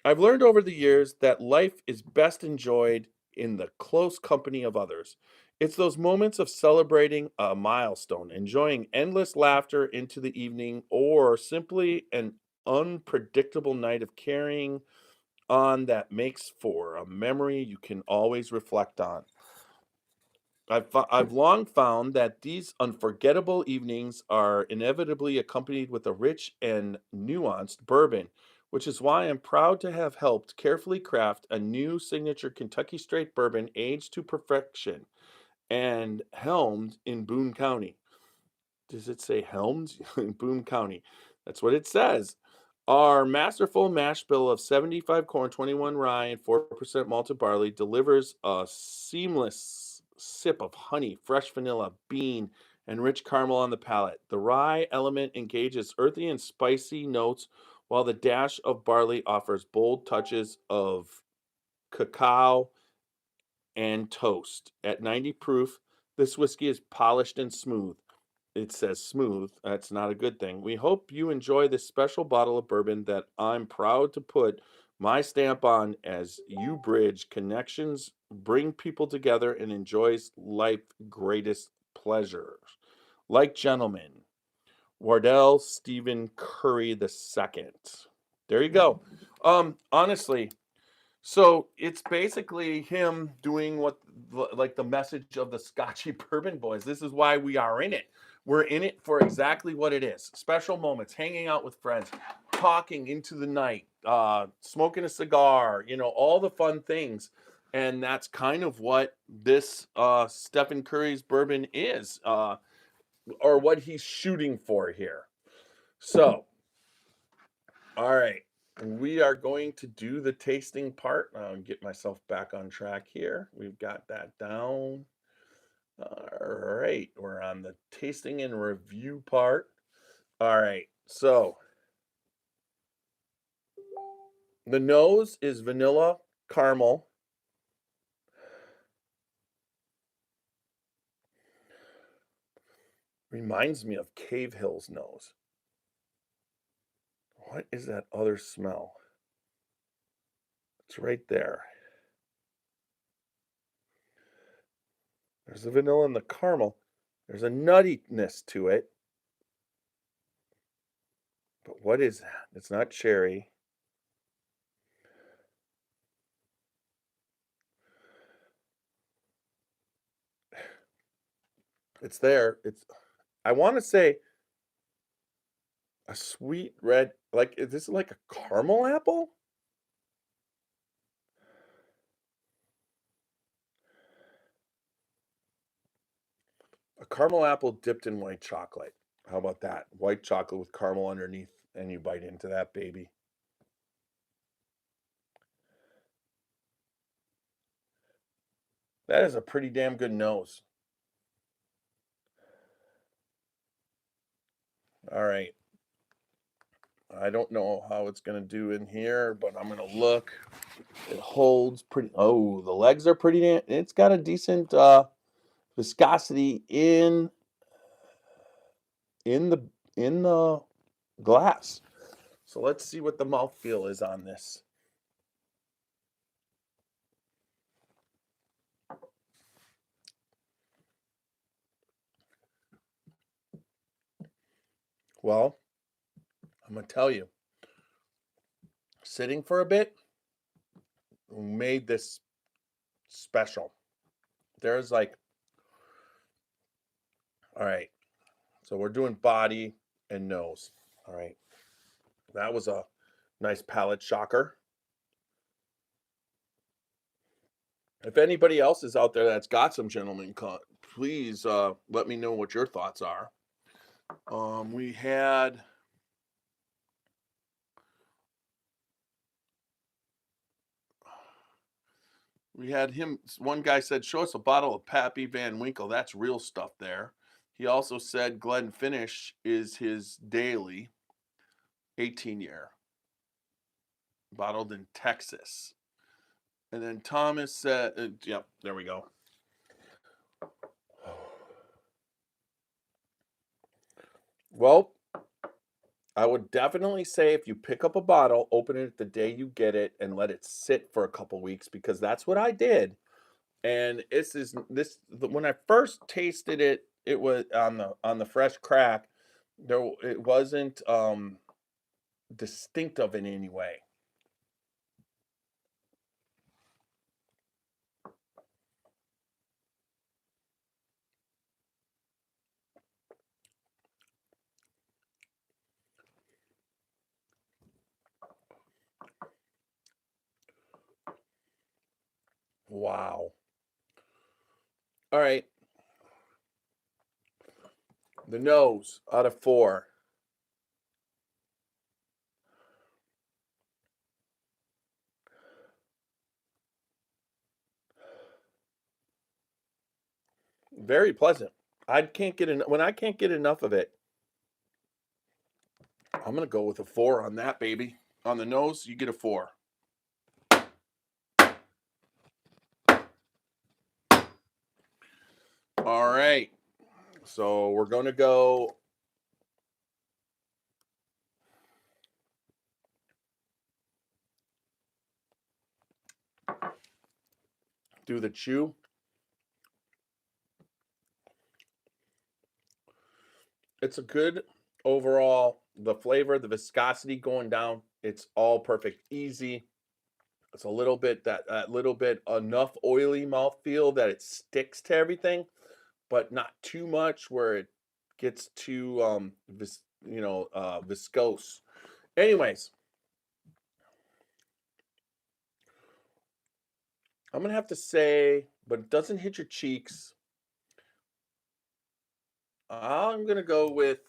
I've learned over the years that life is best enjoyed in the close company of others. It's those moments of celebrating a milestone, enjoying endless laughter into the evening, or simply an unpredictable night of carrying on that makes for a memory you can always reflect on. I've long found that these unforgettable evenings are inevitably accompanied with a rich and nuanced bourbon, which is why I'm proud to have helped carefully craft a new signature Kentucky straight bourbon aged to perfection and helmed in Boone County. Does it say helmed in Boone County? That's what it says. Our masterful mash bill of 75 corn, 21 rye, and 4% malted barley delivers a seamless sip of honey, fresh vanilla, bean, and rich caramel on the palate. The rye element engages earthy and spicy notes, while the dash of barley offers bold touches of cacao and toast. At 90 proof, this whiskey is polished and smooth, it says smooth. That's not a good thing. We hope you enjoy this special bottle of bourbon that I'm proud to put my stamp on as you bridge connections, bring people together, and enjoys life's greatest pleasures. Like gentlemen, Wardell Stephen Curry II. There you go. Honestly, so it's basically him doing what, like the message of the Scotchy Bourbon Boys. This is why we are in it. We're in it for exactly what it is: special moments, hanging out with friends, talking into the night, smoking a cigar, all the fun things. And that's kind of what this Stephen Curry's bourbon is, or what he's shooting for here. So, all right. We are going to do the tasting part. I'll get myself back on track here. We've got that down. All right. We're on the tasting and review part. All right. So the nose is vanilla caramel. Reminds me of Cave Hill's nose. What is that other smell? It's right there. There's the vanilla and the caramel. There's a nuttiness to it. But what is that? It's not cherry. It's there. I want to say a sweet red, like, is this like a caramel apple? A caramel apple dipped in white chocolate. How about that? White chocolate with caramel underneath, and you bite into that baby. That is a pretty damn good nose. All right. I don't know how it's going to do in here, but I'm going to look. It holds pretty. Oh, the legs are pretty damn. It's got a decent viscosity in the in the glass. So let's see what the mouthfeel is on this. Well, I'm going to tell you, sitting for a bit made this special. There's like, all right, so we're doing body and nose. All right. That was a nice palate shocker. If anybody else is out there that's got some gentleman cut, please let me know what your thoughts are. We had him. One guy said, "Show us a bottle of Pappy Van Winkle. That's real stuff there." He also said Glenfiddich is his daily 18-year, bottled in Texas. And then Thomas said, "Yep, there we go." Well, I would definitely say if you pick up a bottle, open it the day you get it and let it sit for a couple weeks, because that's what I did. And when I first tasted it, it was on the fresh crack. It wasn't distinctive in any way. Wow. All right. The nose out of 4. Very pleasant. I can't get when I can't get enough of it. I'm gonna go with a 4 on that baby. On the nose, you get a 4. All right. So we're going to go do the chew. It's a good overall, the flavor, the viscosity going down. It's all perfect, easy. It's a little bit that little bit enough oily mouthfeel that it sticks to everything, but not too much where it gets too viscose. Anyways, I'm gonna have to say, but it doesn't hit your cheeks. I'm gonna go with.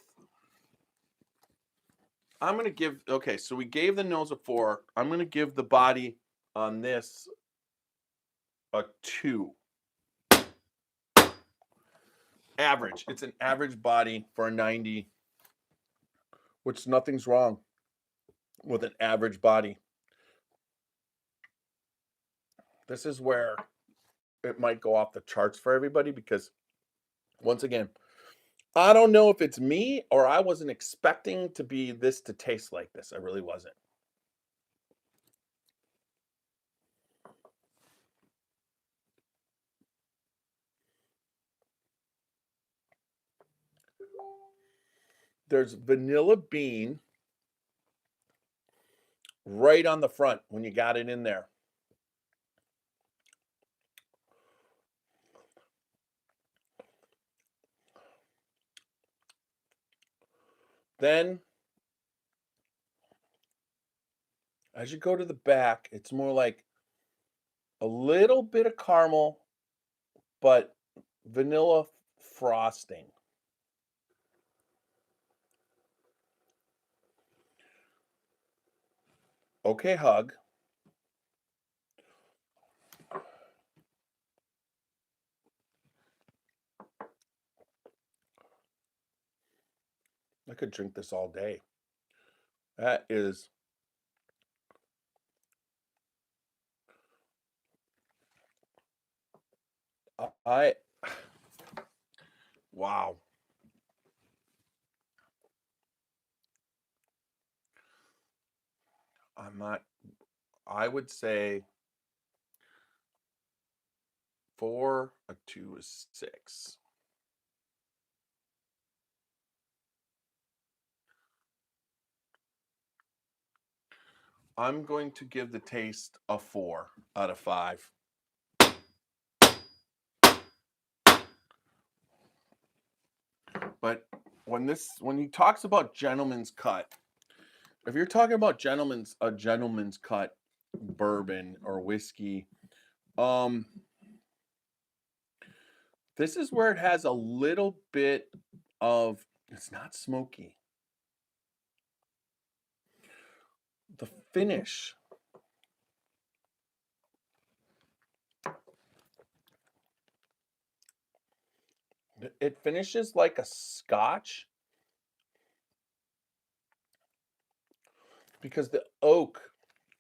I'm gonna give. Okay, so we gave the nose a 4. I'm gonna give the body on this a 2. Average. It's an average body for a 90, which nothing's wrong with an average body. This is where it might go off the charts for everybody because, once again, I don't know if it's me or I wasn't expecting this to taste like this. I really wasn't. There's vanilla bean right on the front when you got it in there. Then, as you go to the back, it's more like a little bit of caramel, but vanilla frosting. Okay, hug. I could drink this all day. That is I wow. I'm not I would say 4, a 2 is 6. I'm going to give the taste a 4 out of 5. But when he talks about gentleman's cut, if you're talking about a gentleman's cut bourbon or whiskey, this is where it has a little bit of, it's not smoky. The finish. It finishes like a scotch because the oak,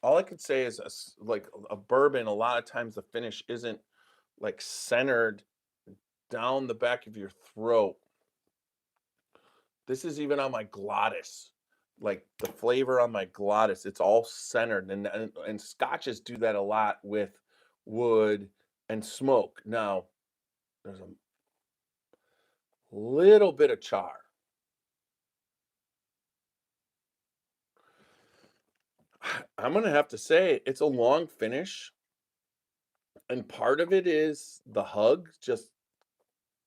all I could say is like a bourbon, a lot of times the finish isn't like centered down the back of your throat. This is even on my glottis. Like the flavor on my glottis, it's all centered. And scotches do that a lot with wood and smoke. Now, there's a little bit of char. I'm gonna have to say it's a long finish. And part of it is the hug just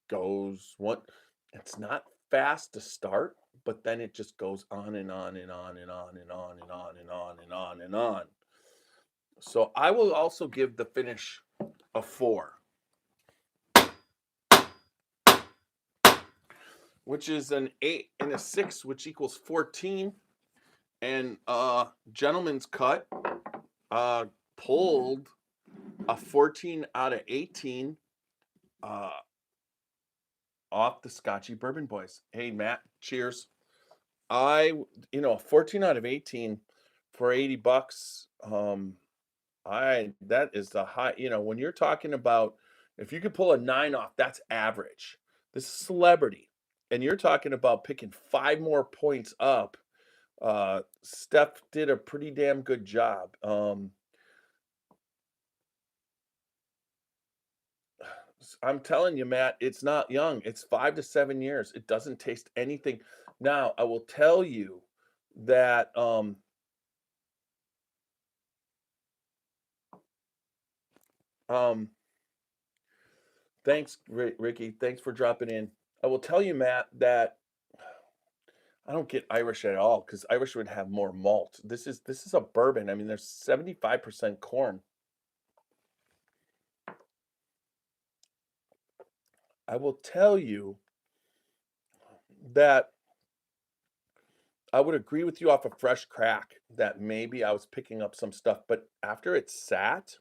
goes one, it's not fast to start, but then it just goes on and on and on and on and on and on and on and on and on. So I will also give the finish a 4, which is an 8 and a 6, which equals 14. And gentleman's cut pulled a 14 out of 18 off the Scotchy Bourbon Boys. Hey Matt, cheers. 14 out of 18 for $80. That is the high, when you're talking about, if you could pull a 9 off, that's average. This is celebrity. And you're talking about picking 5 more points up. Steph did a pretty damn good job. I'm telling you, Matt, it's not young. It's 5 to 7 years. It doesn't taste anything. Now, I will tell you that, um thanks, Ricky. Thanks for dropping in. I will tell you, Matt, that I don't get Irish at all because Irish would have more malt. This is a bourbon. I mean, there's 75% corn. I will tell you that I would agree with you off a fresh crack that maybe I was picking up some stuff, but after it sat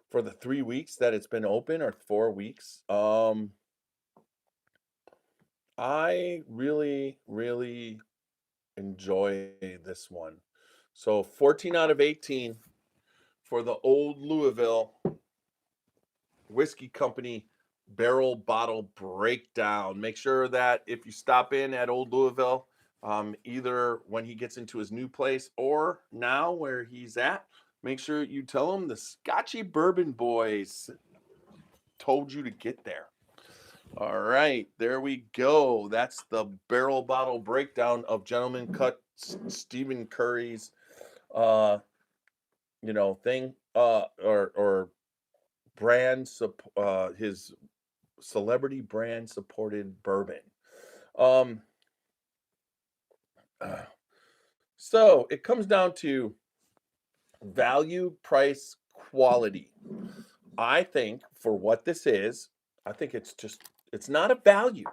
for the 3 weeks that it's been open or 4 weeks, I really, really enjoy this one. So 14 out of 18 for the Old Louisville Whiskey Company barrel bottle breakdown. Make sure that if you stop in at Old Louisville, either when he gets into his new place or now where he's at, make sure you tell him the Scotchy Bourbon Boys told you to get there. All right, there we go. That's the barrel bottle breakdown of Gentleman Cut Stephen Curry's uh thing or brand his celebrity brand supported bourbon. Um so it comes down to value, price, quality. I think for what this is, I think it's not a value.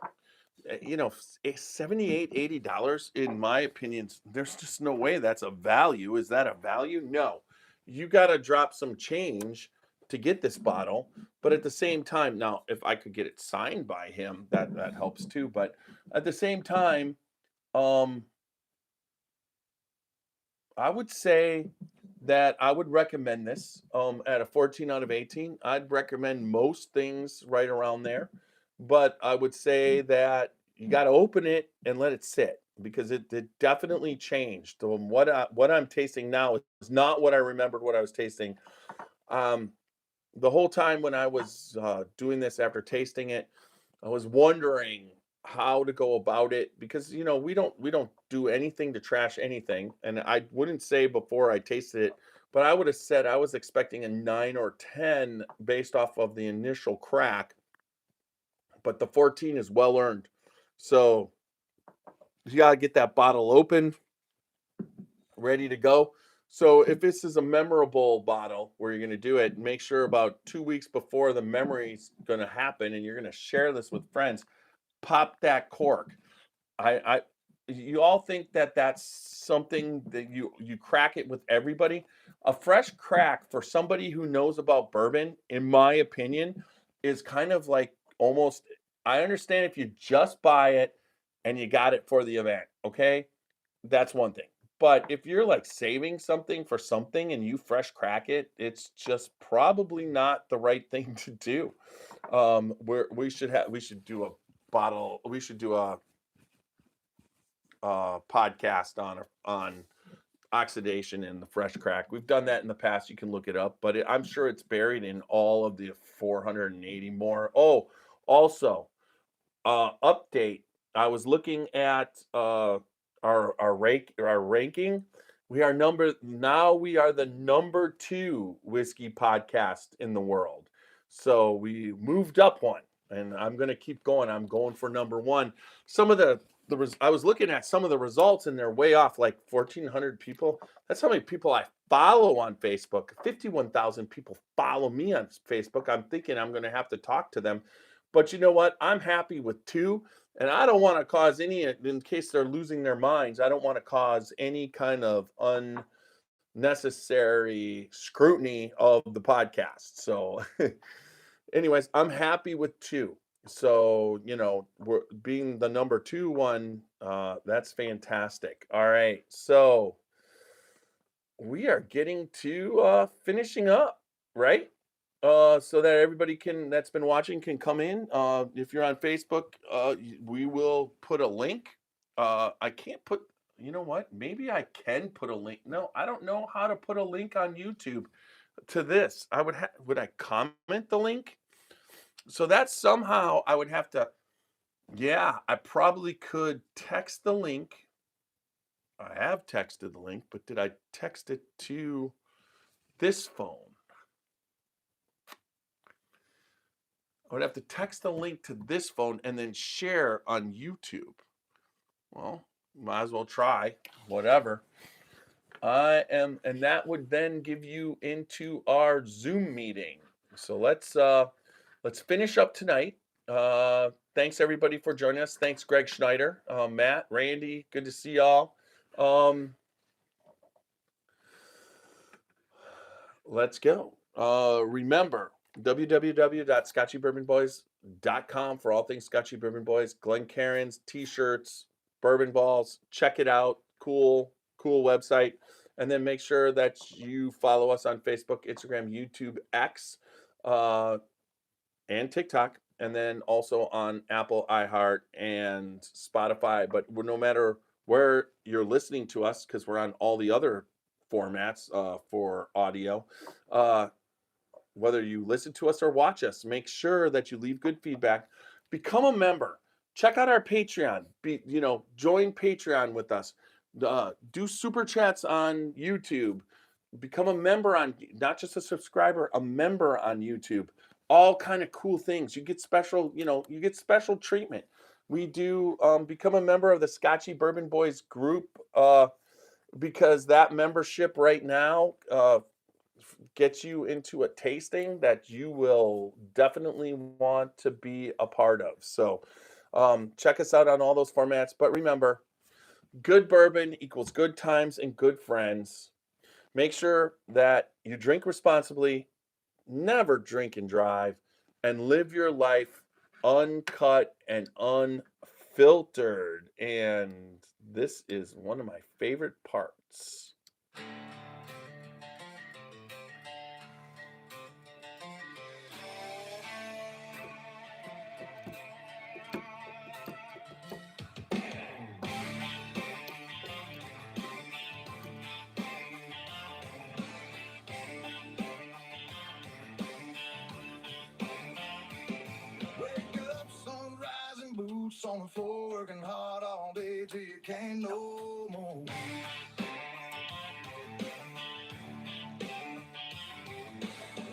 78 $80 in my opinion, there's just no way that's a value. Is that a value? No. You got to drop some change to get this bottle, but at the same time, now if I could get it signed by him, that helps too, but at the same time, um I would say that I would recommend this at a 14 out of 18. I'd recommend most things right around there, but I would say that you got to open it and let it sit because it definitely changed. What I'm tasting now is not what I remembered what I was tasting. Um, the whole time when I was doing this after tasting it, I was wondering how to go about it because we don't do anything to trash anything, and I wouldn't say before I tasted it, but I would have said I was expecting a 9 or 10 based off of the initial crack, but the 14 is well earned. So you got to get that bottle open, ready to go. So if this is a memorable bottle where you're going to do it, make sure about 2 weeks before the memory's going to happen and you're going to share this with friends, pop that cork. I you all think that that's something that you crack it with everybody. A fresh crack for somebody who knows about bourbon, in my opinion, is kind of like almost. I understand if you just buy it and you got it for the event, okay? That's one thing. But if you're like saving something for something and you fresh crack it, it's just probably not the right thing to do. We should do a bottle. We should do a podcast on oxidation and the fresh crack. We've done that in the past. You can look it up, but I'm sure it's buried in all of the 480 more. Oh, also, update. I was looking at our ranking. We are the number 2 whiskey podcast in the world. So we moved up one, and I'm going to keep going. I'm going for number 1. Some of I was looking at some of the results and they're way off, like 1,400 people. That's how many people I follow on Facebook. 51,000 people follow me on Facebook. I'm thinking I'm going to have to talk to them. But you know what? I'm happy with 2, and I don't want to cause any, in case they're losing their minds, I don't want to cause any kind of unnecessary scrutiny of the podcast. So, anyways, I'm happy with 2. So, we're being the number 2 one, that's fantastic. All right. So, we are getting to finishing up, right? so that everybody that's been watching can come in. If you're on Facebook, we will put a link. I can't put, you know what? Maybe I can put a link. No, I don't know how to put a link on YouTube to this. Would I comment the link? So that somehow I would have to, yeah, I probably could text the link. I have texted the link, but did I text it to this phone? I would have to text the link to this phone and then share on YouTube. Well, might as well try. Whatever. And that would then give you into our Zoom meeting. So let's finish up tonight. Thanks everybody for joining us. Thanks Greg Schneider, Matt, Randy. Good to see y'all. Let's go. Remember, www.scotchybourbonboys.com for all things Scotchy Bourbon Boys, Glencairns, t-shirts, bourbon balls. Check it out. Cool website. And then make sure that you follow us on Facebook, Instagram, YouTube, X, and TikTok. And then also on Apple, iHeart, and Spotify. But no matter where you're listening to us, because we're on all the other formats for audio. Whether you listen to us or watch us, make sure that you leave good feedback. Become a member. Check out our Patreon. Join Patreon with us. Do super chats on YouTube. Become a member on, not just a subscriber, a member on YouTube. All kind of cool things. You get special treatment. We do become a member of the Scotchy Bourbon Boys group. Because that membership right now gets you into a tasting that you will definitely want to be a part of. So check us out on all those formats. But remember, good bourbon equals good times and good friends. Make sure that you drink responsibly, never drink and drive, and live your life uncut and unfiltered. And this is one of my favorite parts. Wake up, sunrise and boots on the floor, working hard all day till you can't no more.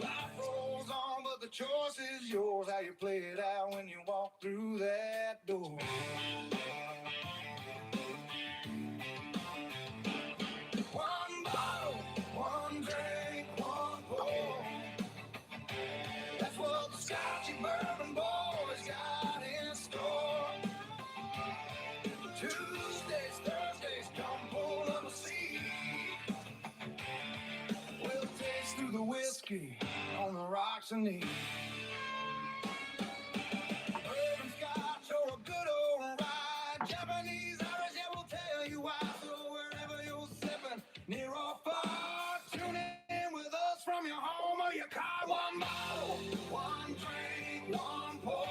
Life rolls on, but the choice is yours. How you play it out when you walk through that door. One bottle, one drink, one pour. That's what the Scotchy Bourbon Boys got in store. Tuesdays, Thursdays, come pull up a seat. We'll taste through the whiskey on the rocks and knees. Urban Scotch or a good old ride. Japanese, Irish, yeah, we'll tell you why. So wherever you're sipping, near or far, tune in with us from your home or your car. One bottle, one drink, one pour.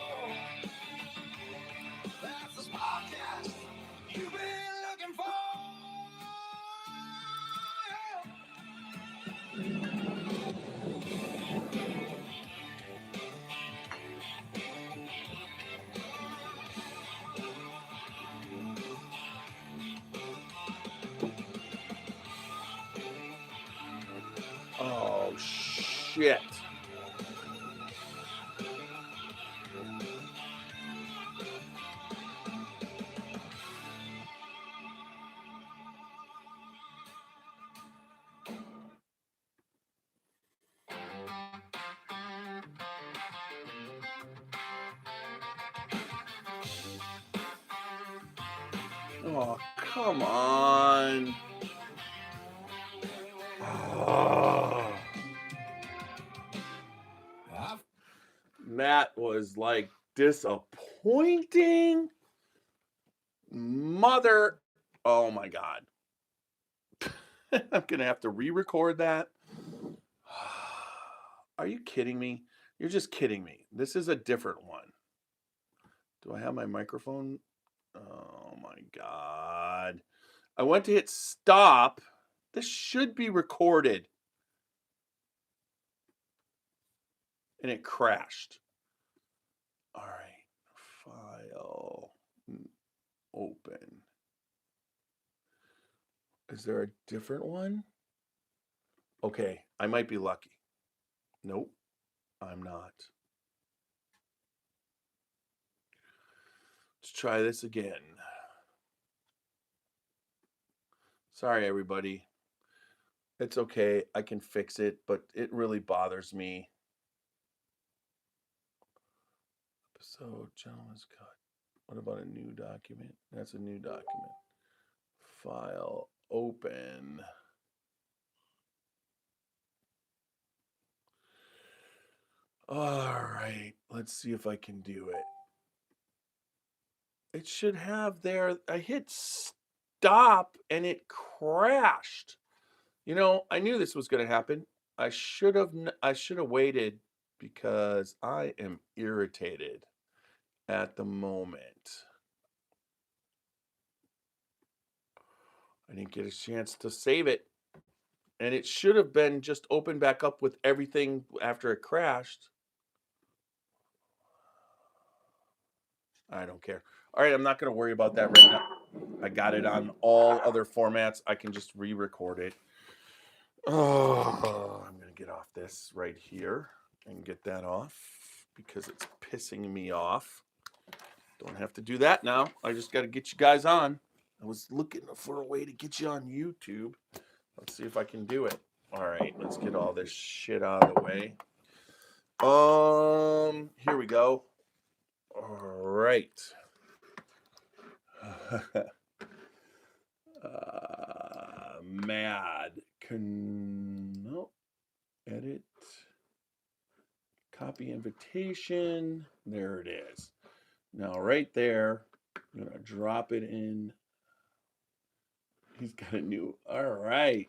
That's the podcast you've been looking for. Oh, shit. Oh, come on. Oh. Matt was like disappointing. Mother. Oh my God. I'm going to have to re record that. Are you kidding me? You're just kidding me. This is a different one. Do I have my microphone? Oh my God. I went to hit stop. This should be recorded. And it crashed. All right. File. Open. Is there a different one? Okay. I might be lucky. Nope. I'm not. Let's try this again. Sorry, everybody. It's okay. I can fix it, but it really bothers me. Episode, gentleman's cut. What about a new document? That's a new document. File, open. All right, let's see if I can do it. It should have there. I hit stop and it crashed. You know, I knew this was going to happen. I should have waited because I am irritated at the moment. I didn't get a chance to save it. And it should have been just opened back up with everything after it crashed. I don't care. All right, I'm not going to worry about that right now. I got it on all other formats. I can just re-record it. Oh, I'm going to get off this right here and get that off because it's pissing me off. Don't have to do that now. I just got to get you guys on. I was looking for a way to get you on YouTube. Let's see if I can do it. All right, let's get all this shit out of the way. Here we go. All right. Mad. No. Edit. Copy invitation. There it is. Now, right there, I'm going to drop it in. He's got a new. All right.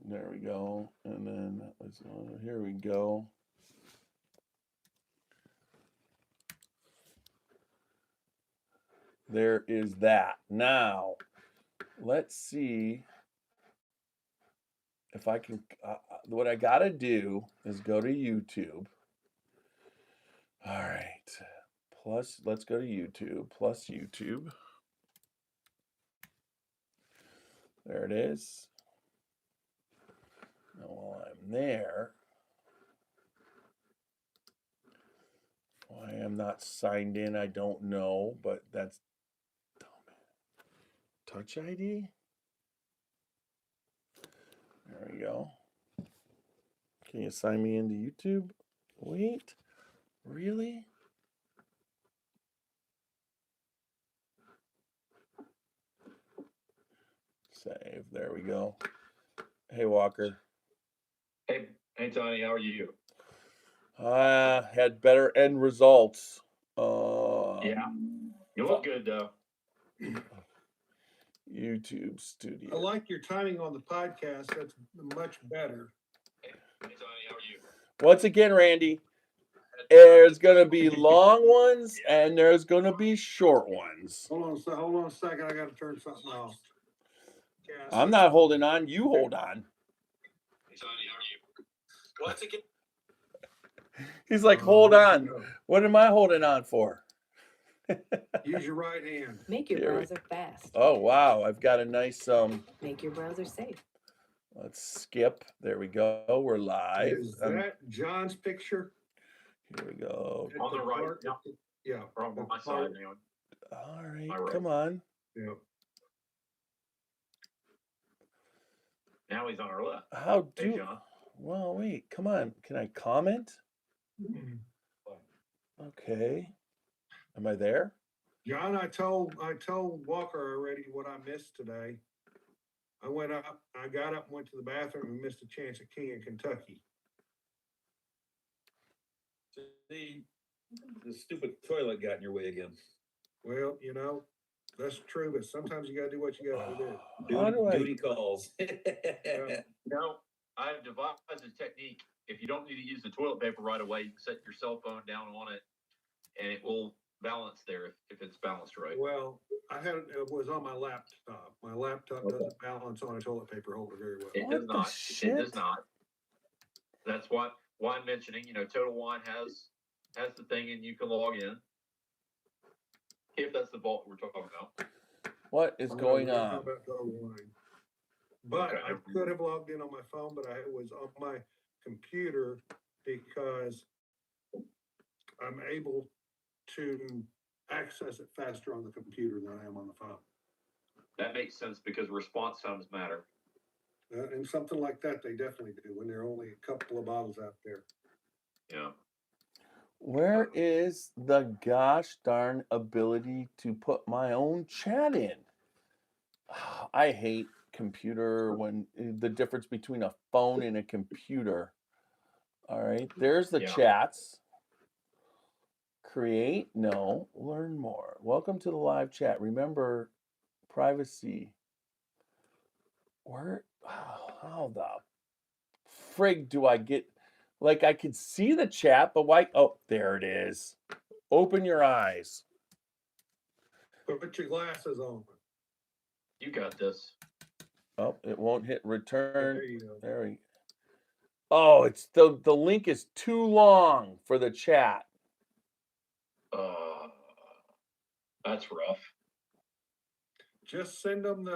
There we go. And then here we go. There is that. Now, let's see if I can. What I got to do is go to YouTube. All right. Plus, let's go to YouTube. Plus YouTube. There it is. Now, while I'm there, why I'm not signed in, I don't know, but that's Touch ID. There we go. Can you sign me into YouTube? Wait, really? Save. There we go. Hey, Walker. Hey, Tony, how are you? Had better end results. Yeah, you look good though. YouTube Studio. I like your timing on the podcast. That's much better. Hey, Tony, how are you? Once again, Randy, there's going to be long ones and there's going to be short ones. Hold on a second. I got to turn something off. I'm not holding on. You hold on. Hey, Tony, how are you? Once again. He's like, hold on. What am I holding on for? Use your right hand. Make your browser fast. Oh, wow. I've got a nice, Make your browser safe. let's skip. There we go. We're live. Is that John's picture? Here we go. On the right. Yeah. On my side, man. All right. My right. Come on. Yeah. Now he's on our left. How Hey, do... John. Well, wait. Come on. Can I comment? Okay. Am I there? John, I told Walker already what I missed today. I got up, went to the bathroom, and missed a chance at King of Kentucky. See, The stupid toilet got in your way again. Well, you know, that's true, but sometimes you gotta do what you gotta do. How do I- Duty calls. No, I've devised a technique. If you don't need to use the toilet paper right away, you can set your cell phone down on it and it will balance there if it's balanced right. Well, it was on my laptop. My laptop doesn't balance on a toilet paper holder very well. It What does the not. It shit? does not. That's why I'm mentioning, Total Wine has the thing and you can log in. If that's the vault we're talking about. What is going We're talking on? about Total Wine. But Okay. I could have logged in on my phone, but I was on my computer because I'm able to access it faster on the computer than I am on the phone. That makes sense because response times matter. And something like that, they definitely do when there are only a couple of bottles out there. Yeah. Where is the gosh darn ability to put my own chat in? I hate computer when the difference between a phone and a computer. All right, there's the Yeah. chats. Create, no, learn more. Welcome to the live chat. Remember privacy. Where, how the frig do I get, like I could see the chat, but why? Oh, there it is. Open your eyes. Put your glasses on. You got this. Oh, it won't hit return. There you go. There we go. Oh, it's the link is too long for the chat. That's rough. Just send them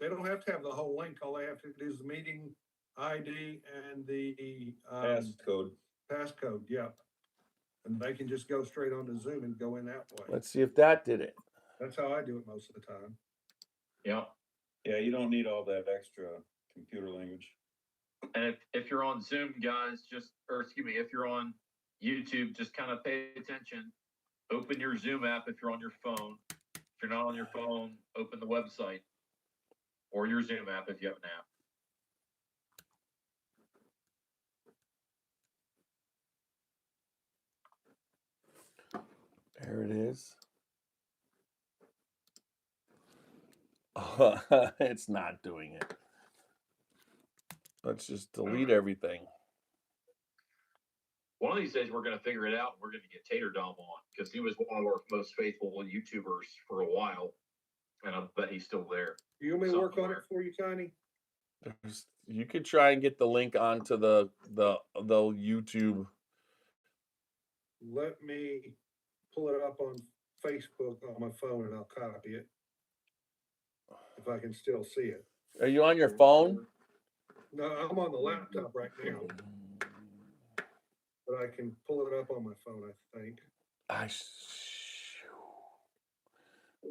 they don't have to have the whole link. All they have to do is the meeting ID and the passcode. Yeah. And they can just go straight onto Zoom and go in that way. Let's see if that did it. That's how I do it most of the time. Yeah. Yeah, you don't need all that extra computer language. And if you're on Zoom, guys, if you're on YouTube, just kind of pay attention. Open your Zoom app if you're on your phone. If you're not on your phone, open the website or your Zoom app if you have an app. There it is. It's not doing it. Let's just delete everything. One of these days, we're going to figure it out. We're going to get Tater Dom on because he was one of our most faithful YouTubers for a while. And I bet he's still there. You want me to work on it for you, Tiny? You could try and get the link onto the YouTube. Let me pull it up on Facebook on my phone and I'll copy it. If I can still see it. Are you on your phone? No, I'm on the laptop right now. But I can pull it up on my phone, I think.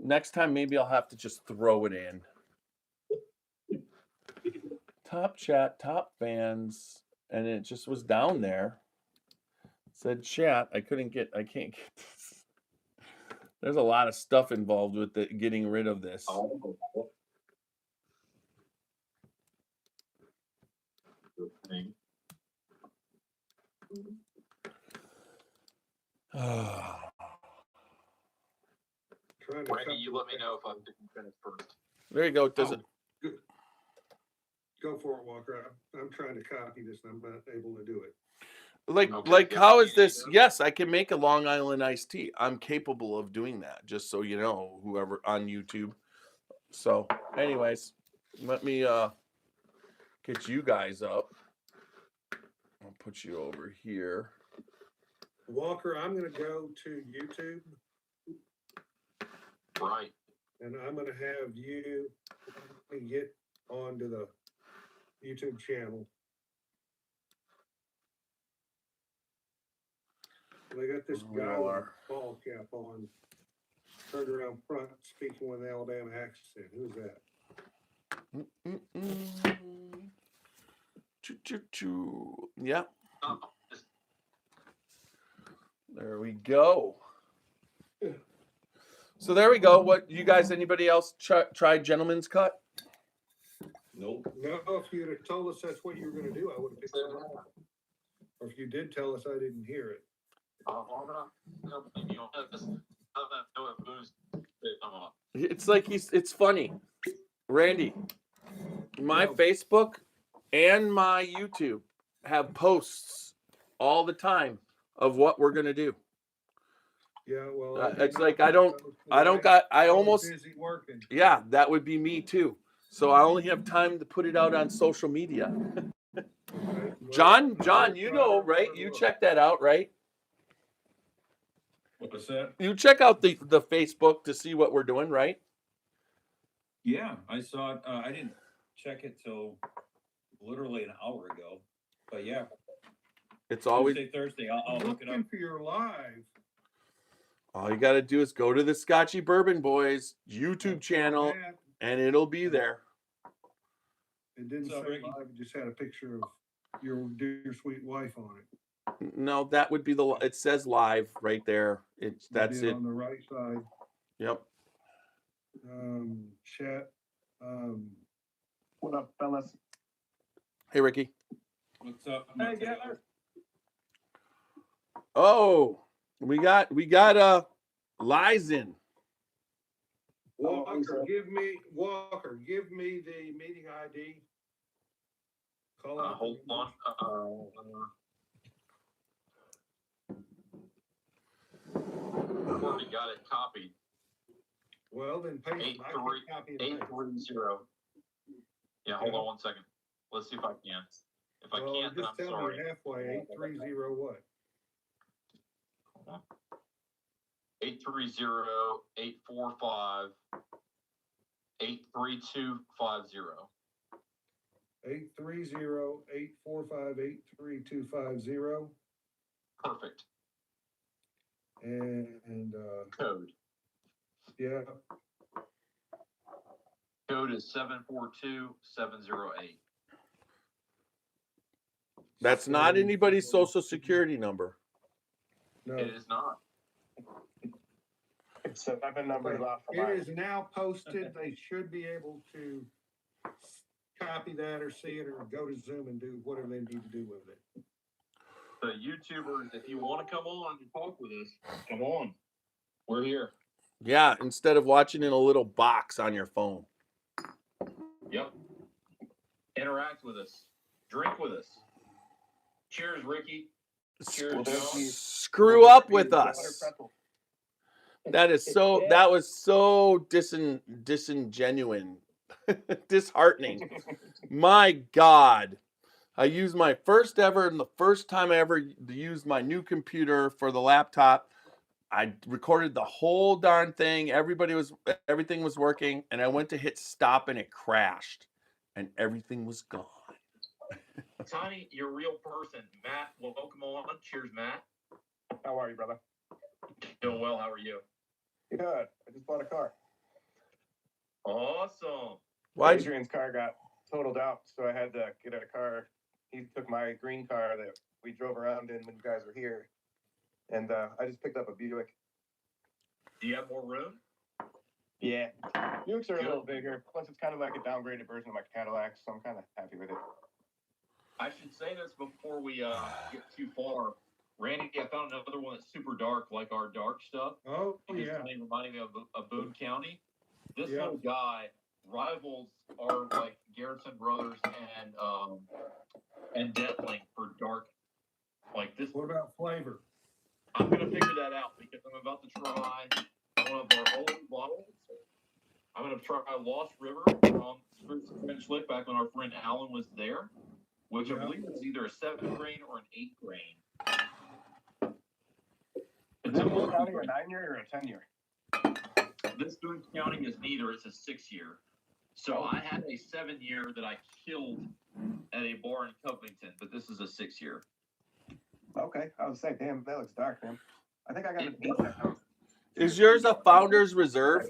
Next time, maybe I'll have to just throw it in. Top chat, top fans, and it just was down there. It said chat. I can't get this. There's a lot of stuff involved with getting rid of this. Randy, you let me know if I'm finished first. There you go. Does it? Good. Go for it, Walker. I'm trying to copy this and I'm not able to do it. Like how is this? Yes, I can make a Long Island iced tea. I'm capable of doing that, just so you know, whoever on YouTube. So anyways, let me get you guys up. I'll put you over here. Walker, I'm going to go to YouTube. Right. And I'm going to have you get onto the YouTube channel. And I got this guy with a ball cap on, turned around front, speaking with an Alabama accent. Who's that? Choo-choo-choo. Yeah. There we go. So there we go. What you guys? Anybody else try Gentleman's Cut? Nope. No, if you'd have told us that's what you were going to do, I would have picked it up. Or if you did tell us, I didn't hear it. It's like it's funny. Randy, my Yeah. Facebook and my YouTube have posts all the time of what we're gonna do. Yeah, well. It's did like not I don't post got today. I was almost Busy working. yeah, that would be me too. So I only have time to put it out on social media. Okay, well, John, I'll you try know, to right? have a You look. check that out, right? What's that? You check out the Facebook to see what we're doing, right? Yeah, I saw it. I didn't check it till literally an hour ago. But yeah, It's always Tuesday, Thursday. I'll look it up. Looking for your live. all you got to do is go to the Scotchy Bourbon Boys YouTube channel, Man, and it'll be there. it didn't What's up, say Ricky? live, it just had a picture of your dear sweet wife on it. No, that would be the. It says live right there. It's You that's did it. on the right side. Yep. Chat. What up, fellas? Hey, Ricky. What's up? Hey, Gatler. Oh, we got Lizen. Walker, give me the meeting ID. Call out. Hold on. Already got it copied. Well, then paste. Eight I can three- copy and paste. 830. Yeah, hold on 1 second. Let's see if I can. If I Well, can't, then just I'm tell sorry. me halfway. 830 what? Hold on. 830-845-83250. 830-845-83250. Perfect. And Code. yeah, Code is 742708. That's not anybody's social security number. no. It is not. It's 7 numbers off for It mine. is now posted. They should be able to copy that or see it or go to Zoom and do whatever they need to do with it. The YouTubers, if you want to come on and talk with us, come on. We're here. Yeah, instead of watching in a little box on your phone. Yep. Interact with us. Drink with us. Cheers, Ricky. Cheers, John. Screw up with us. That was so disingenuous. Disheartening. My God. I used my first ever and the first time I ever used my new computer for the laptop. I recorded the whole darn thing. Everything was working, and I went to hit stop and it crashed, and everything was gone. Tiny, you're a real person. Matt, welcome on. Cheers, Matt. How are you, brother? Doing well. How are you? Good. I just bought a car. Awesome. Why? Adrian's car got totaled out, so I had to get a car. He took my green car that we drove around in when you guys were here, and I just picked up a Buick. Do you have more room? Yeah, Buicks are a little bigger. Plus, it's kind of like a downgraded version of my Cadillac, so I'm kind of happy with it. I should say this before we get too far. Randy, I found another one that's super dark, like our dark stuff. Oh, It's yeah. kind of reminding me of Boone County. This Yeah. little guy rivals our like Garrison Brothers and Deathling for dark. Like this. What about flavor? I'm gonna figure that out because I'm about to try one of our old bottles. I'm gonna try Lost River from Spirits of French Lick back when our friend Alan was there, which I believe is either a 7 grain or an 8 grain. Is it Boone County a 9-year or a 10-year? This Boone County is neither. It's a 6-year. So I had a 7-year that I killed at a bar in Covington, but this is a 6-year. Okay, I was saying, damn, that looks dark, man. I think I got it. Is yours a Founder's Reserve?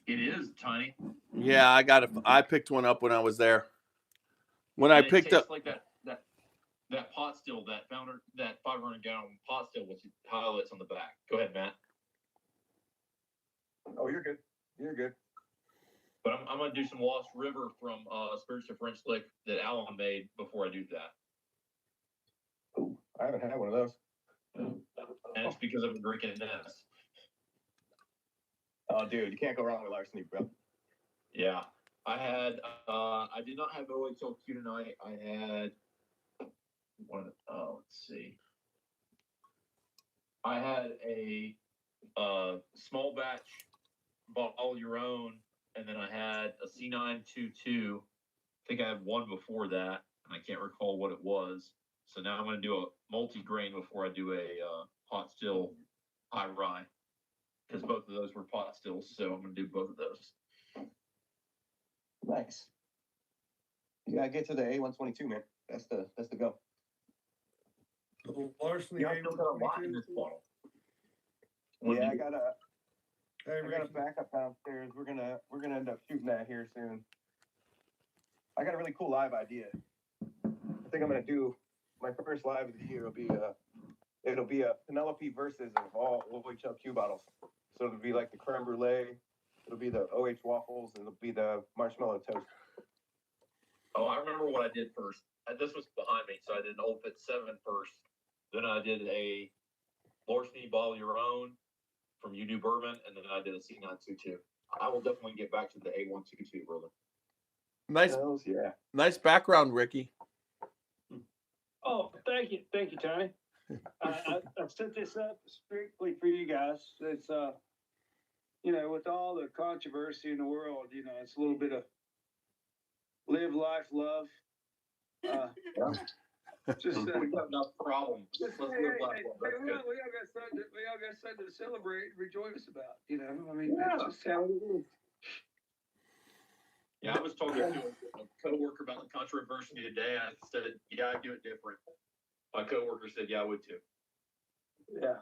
It is, Tiny. Yeah, I picked one up when I was there. When I And it picked tastes up, like that pot still, that 500 gallon pot still with highlights on the back. Go ahead, Matt. Oh, you're good. You're good. But I'm gonna do some Lost River from Spirits of French Lick that Alan made before I do that. Ooh, I haven't had one of those. And it's because I'm drinking this. Oh, dude, you can't go wrong with larceny, bro. Yeah. I did not have OHLQ tonight. I had one, let's see. I had a small batch bottle your own, and then I had a C922. I think I had one before that, and I can't recall what it was. So now I'm going to do a multi-grain before I do a pot still high rye, because both of those were pot stills. So I'm going to do both of those. Nice. You gotta get to the A122, man. That's the go. Larceny, Yeah, I still got a lot in this bottle. Yeah, I got Hey, a Ricky. backup downstairs. We're gonna end up shooting that here soon. I got a really cool live idea. I think I'm gonna do my first live of the year. It'll be a Penelope versus of all OHLQ bottles. So it'll be like the creme brulee, it'll be the OH waffles, and it'll be the marshmallow toast. Oh, I remember what I did first. This was behind me, so I did an Old Fit 7 first. Then I did a Larceny Bottle Your Own from You Do Bourbon, and then I did a C922. I will definitely get back to the A122, brother. Nice, Hells yeah. nice background, Ricky. Oh, thank you, Tony. I've set this up strictly for you guys. It's with all the controversy in the world, it's a little bit of live life, love. Just We got enough problems. Let's live life. That's we good. all got something to celebrate and rejoice about. I mean, that's just how it is. Yeah, I was talking to a coworker about the controversy today. I said, yeah, I'd do it different. My coworker said, yeah, I would too. Yeah.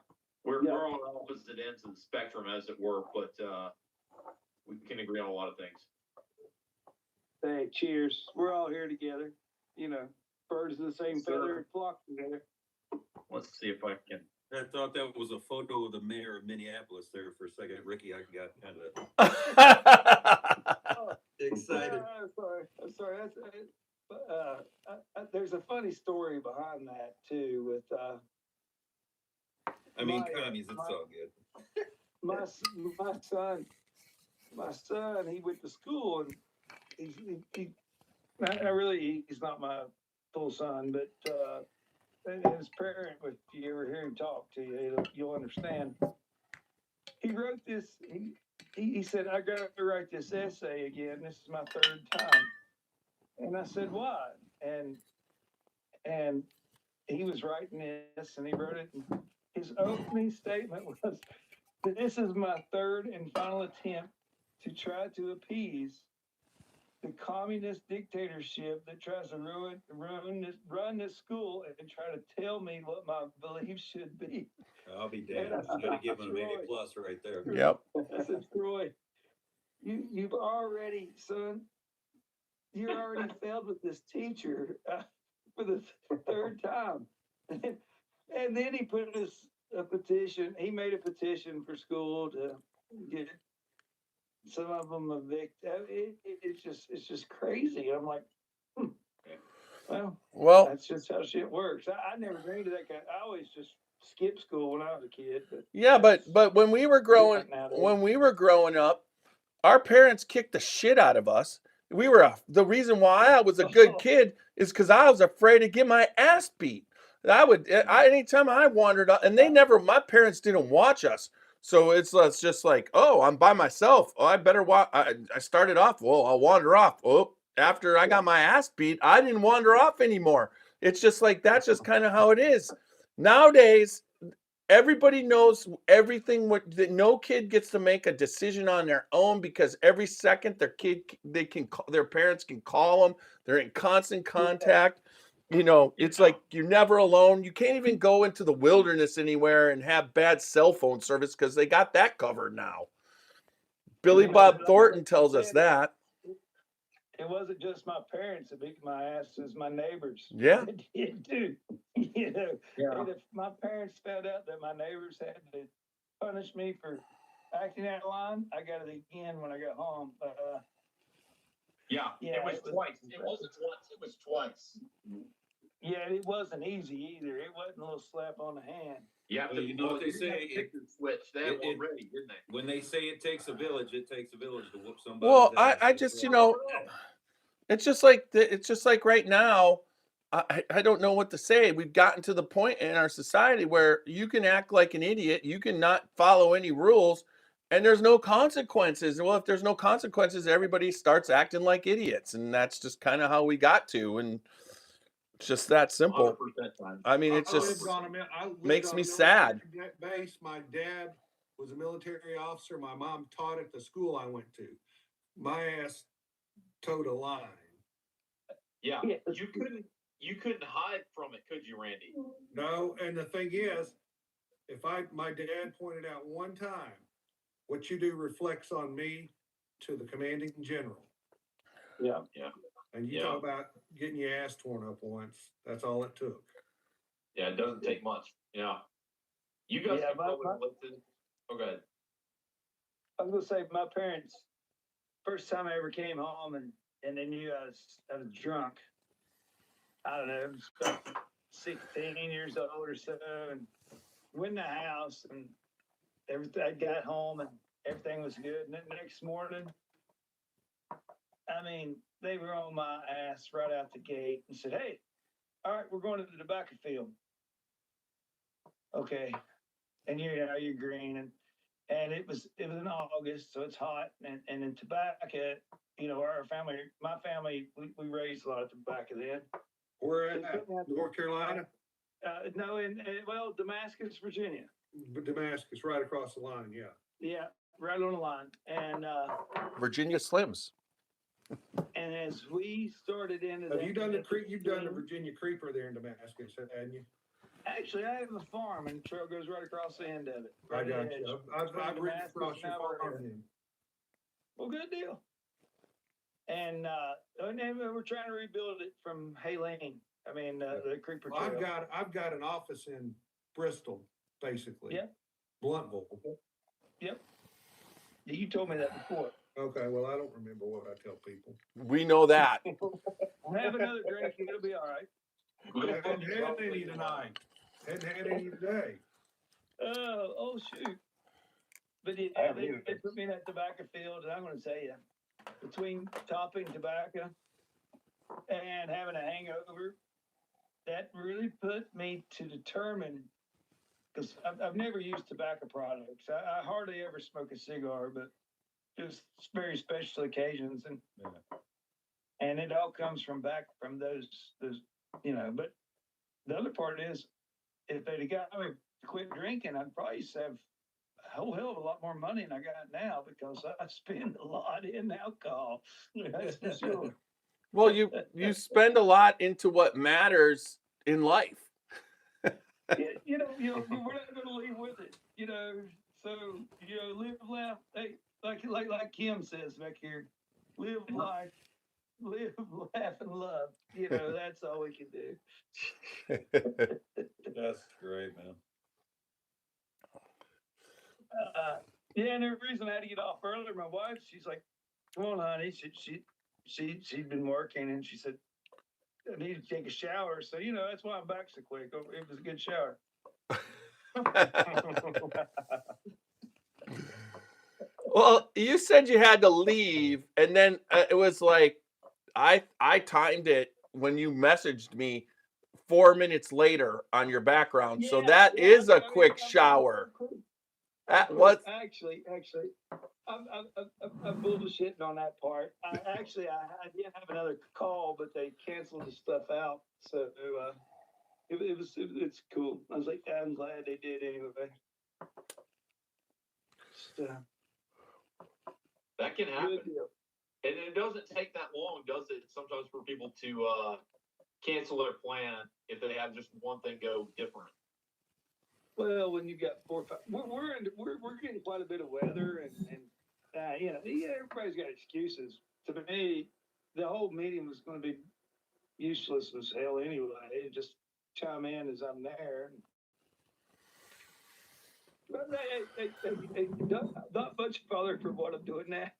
We're on opposite ends of the spectrum, as it were, but we can agree on a lot of things. Hey, cheers. We're all here together. Birds of the same feather flock together. Let's see if I can. I thought that was a photo of the mayor of Minneapolis there for a second. Ricky, I got kind of excited. I'm sorry. There's a funny story behind that too. With I mean, commies, it's all good. my son, he went to school and he's not my full son, but and his parent, if you ever hear him talk to you, you'll understand. He wrote this. He said, "I got to write this essay again. This is my third time." And I said, "Why?" And he was writing this, and he wrote it. And his opening statement was, "This is my third and final attempt to try to appease the communist dictatorship that tries to run this school and try to tell me what my beliefs should be." I'll be damned. I'm gonna give him an A+ right there. Yep. I said, "Troy, you've already, son, you already failed with this teacher for the third time." And then he put a petition. He made a petition for school to get some of them evicted. It's just crazy. I'm like, well, that's just how shit works. I never been into that kind. I always just skipped school when I was a kid. But when we were growing up, our parents kicked the shit out of us. The reason why I was a good kid is because I was afraid to get my ass beat. Anytime I wandered up, and my parents didn't watch us. So it's just like, oh, I'm by myself. Oh, I better walk. I started off, well, I'll wander off. Oh, after I got my ass beat, I didn't wander off anymore. It's just like, that's just kind of how it is. Nowadays, everybody knows everything. No kid gets to make a decision on their own, because every second their parents can call them. They're in constant contact. It's like you're never alone. You can't even go into the wilderness anywhere and have bad cell phone service because they got that covered now. Billy Bob Thornton tells us that. It wasn't just my parents that beat my ass, it was my neighbors. Yeah. It did too. And if my parents found out that my neighbors had to punish me for acting out of line, I got it again when I got home. It was twice. It wasn't once, it was twice. Yeah, it wasn't easy either. It wasn't a little slap on the hand. You have Well, to. you know what they you didn't have say, to pick the switch. They had it- one it- ready, didn't they? When they say it takes a village to whoop somebody. Well, I just, you know, it's just like right now, I don't know what to say. We've gotten to the point in our society where you can act like an idiot, you can not follow any rules, and there's no consequences. Well, if there's no consequences, everybody starts acting like idiots, and that's just kind of how we got to, and it's just that simple. 100% time. I mean, it's I lived just on a I lived makes on me a sad. military base. My dad was a military officer. My mom taught at the school I went to. My ass towed a line. Yeah, Yeah. you couldn't hide from it, could you, Randy? No, and the thing is, my dad pointed out one time, what you do reflects on me to the commanding general. Yeah. Yeah, And you Yeah. talk about getting your ass torn up once. That's all it took. yeah, it doesn't take much. Yeah, you guys Yeah, can probably my- relate to. Oh, go ahead. I was gonna say, my parents, first time I ever came home and they knew I was drunk. I don't know, I was about 16 years old or so, and went in the house and everything. I got home and everything was good. And then the next morning, I mean, they were on my ass right out the gate and said, "Hey, all right, we're going to the tobacco field." Okay, and you're green, and it was in August, so it's hot, and in tobacco, my family, we raised a lot of tobacco then. Where at? North Carolina? No, well, Damascus, Virginia. Damascus, right across the line, yeah. Yeah, right on the line. And Virginia Slims. and as we started into Have you done the you've done the scene- Virginia Creeper there in Damascus, hadn't you? Actually, I have a farm, and the trail goes right across the end of it. I right got at the you. edge. I've Between ridden Damascus across and your Alberta. farm then. Well, good deal. And then we're trying to rebuild it from Haylane. I mean, the Creeper Well, Trail. I've got an office in Bristol, basically. Yeah. Bluntville. You told me that before. Okay, well, I don't remember what I tell people. We know that. Have another drink, and it'll be all right. I hadn't had any tonight. Hadn't had any today. Oh shoot! But I yeah, haven't either. they put me in that tobacco field, and I'm going to tell you, between topping tobacco and having a hangover, that really put me to determine. Because I've never used tobacco products. I hardly ever smoke a cigar, but just very special occasions, and it all comes from back from those. But the other part is, if they'd have got me to quit drinking, I'd probably have a whole hell of a lot more money than I got now because I spend a lot in alcohol. That's for sure. Well, you spend a lot into what matters in life. Yeah, we're not going to leave with it. So live, laugh. Hey, like Kim says back here, live life, live, laugh, and love. That's all we can do. That's great, man. Yeah, and the reason I had to get off earlier, my wife, she's like, "Come on, honey." She'd been working, and she said, "I need to take a shower." So that's why I'm back so quick. It was a good shower. Well, you said you had to leave, and then it was like I timed it when you messaged me 4 minutes later on your background. So that is a quick shower. That was Actually, I'm bullshitting on that part. I did have another call, but they canceled the stuff out. So it's cool. I was like, I'm glad they did anyway. That can happen. Good deal. And it doesn't take that long, does it? Sometimes for people to cancel their plan if they have just one thing go different. Well, when you got 4 or 5, we're getting quite a bit of weather, and everybody's got excuses. To me, the whole meeting was going to be useless as hell anyway. Just chime in as I'm there. But hey, not much bothered for what I'm doing now.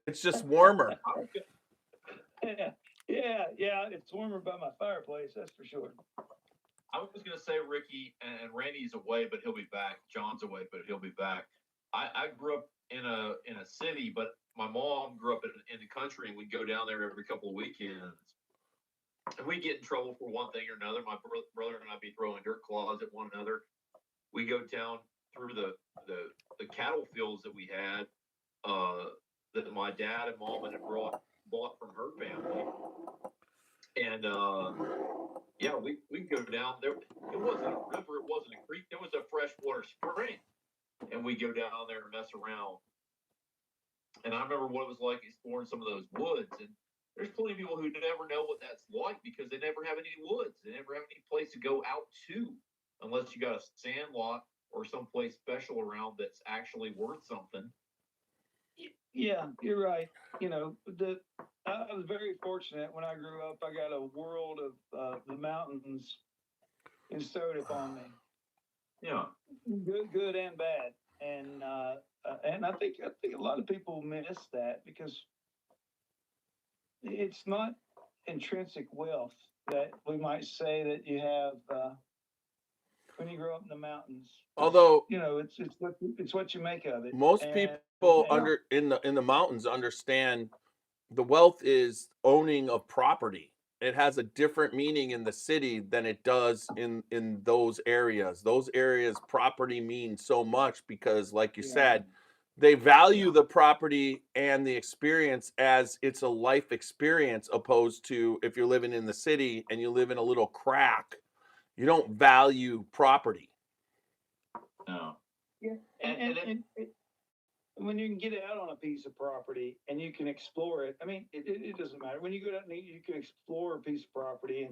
it's just warmer. Yeah, it's warmer by my fireplace, that's for sure. I was going to say Ricky and Randy's away, but he'll be back. John's away, but he'll be back. I grew up in a city, but my mom grew up in the country, and we'd go down there every couple of weekends. And we get in trouble for one thing or another. My brother and I'd be throwing dirt claws at one another. We go down through the cattle fields that we had, that my dad and mom had bought from her family. And yeah, we go down there. It wasn't a river, it wasn't a creek, it was a freshwater spring. And we go down there and mess around. And I remember what it was like exploring some of those woods. And there's plenty of people who never know what that's like because they never have any woods. They never have any place to go out to unless you got a sand lot or someplace special around that's actually worth something. Yeah, you're right. You know, I was very fortunate when I grew up. I got a world of the mountains bestowed upon me. Yeah. Good and bad. And I think a lot of people miss that because it's not intrinsic wealth that we might say that you have when you grow up in the mountains. Although, you know, it's what you make of it. most people in the mountains understand the wealth is owning of property. It has a different meaning in the city than it does in those areas. Those areas, property means so much because, like you said, they value the property and the experience as it's a life experience, opposed to if you're living in the city and you live in a little crack, you don't value property. No. Yeah, and when you can get out on a piece of property and you can explore it, I mean, it doesn't matter. When you go out and you can explore a piece of property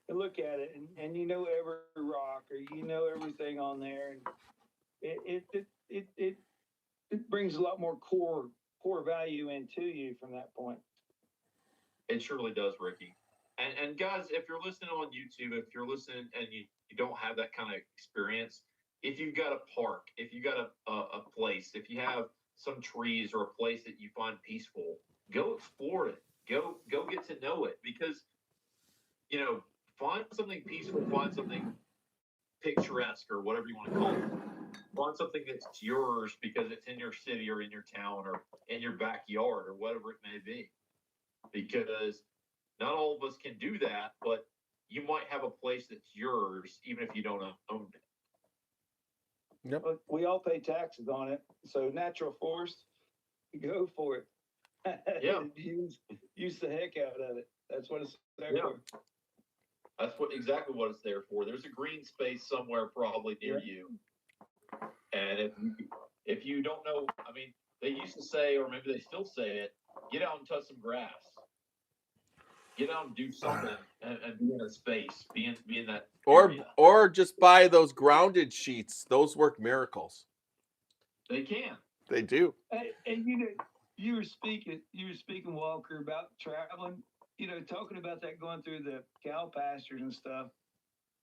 and look at it, and you know every rock or you know everything on there, and it brings a lot more core value into you from that point. It surely does, Ricky. And guys, if you're listening on YouTube, if you're listening and you don't have that kind of experience, if you've got a park, if you've got a place, if you have some trees or a place that you find peaceful, go explore it. Go get to know it, because, you know, find something peaceful, find something picturesque or whatever you want to call it. Find something that's yours because it's in your city or in your town or in your backyard or whatever it may be. Because not all of us can do that, but you might have a place that's yours even if you don't own it. Yep. But we all pay taxes on it, so natural forest, go for it. Yeah. use the heck out of it. That's what it's there for. That's exactly what it's there for. There's a green space somewhere probably near you. And if you don't know, I mean, they used to say, or maybe they still say it, get out and touch some grass. Get out and do something and be in a space, be in that area. Or just buy those grounded sheets. Those work miracles. They can. They do. And you know, you were speaking, Walker, about traveling, you know, talking about that going through the cow pastures and stuff.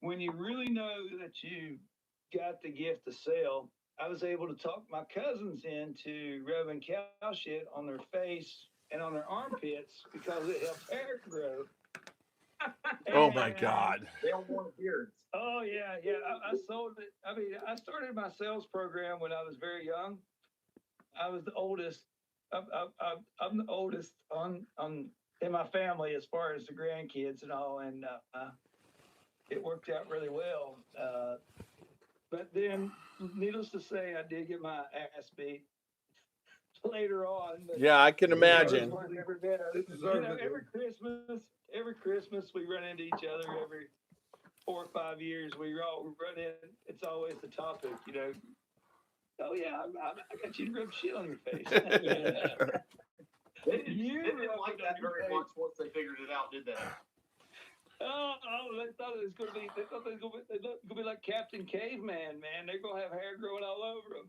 When you really know that you got the gift to sell, I was able to talk my cousins into rubbing cow shit on their face and on their armpits because it helps hair grow. Oh my God. They don't want beards. Oh yeah. I sold it. I mean, I started my sales program when I was very young. I was the oldest. I'm the oldest on in my family as far as the grandkids and all, and it worked out really well. But then, needless to say, I did get my ass beat later on. But yeah, I can imagine. Every Christmas we run into each other. Every 4 or 5 years we all run in. It's always the topic, you know. Oh yeah, I got you to rub shit on your face. They didn't like that very much once they figured it out, did they? Oh, they thought it was going to be. They thought it was going to be like Captain Caveman, man. They're going to have hair growing all over them.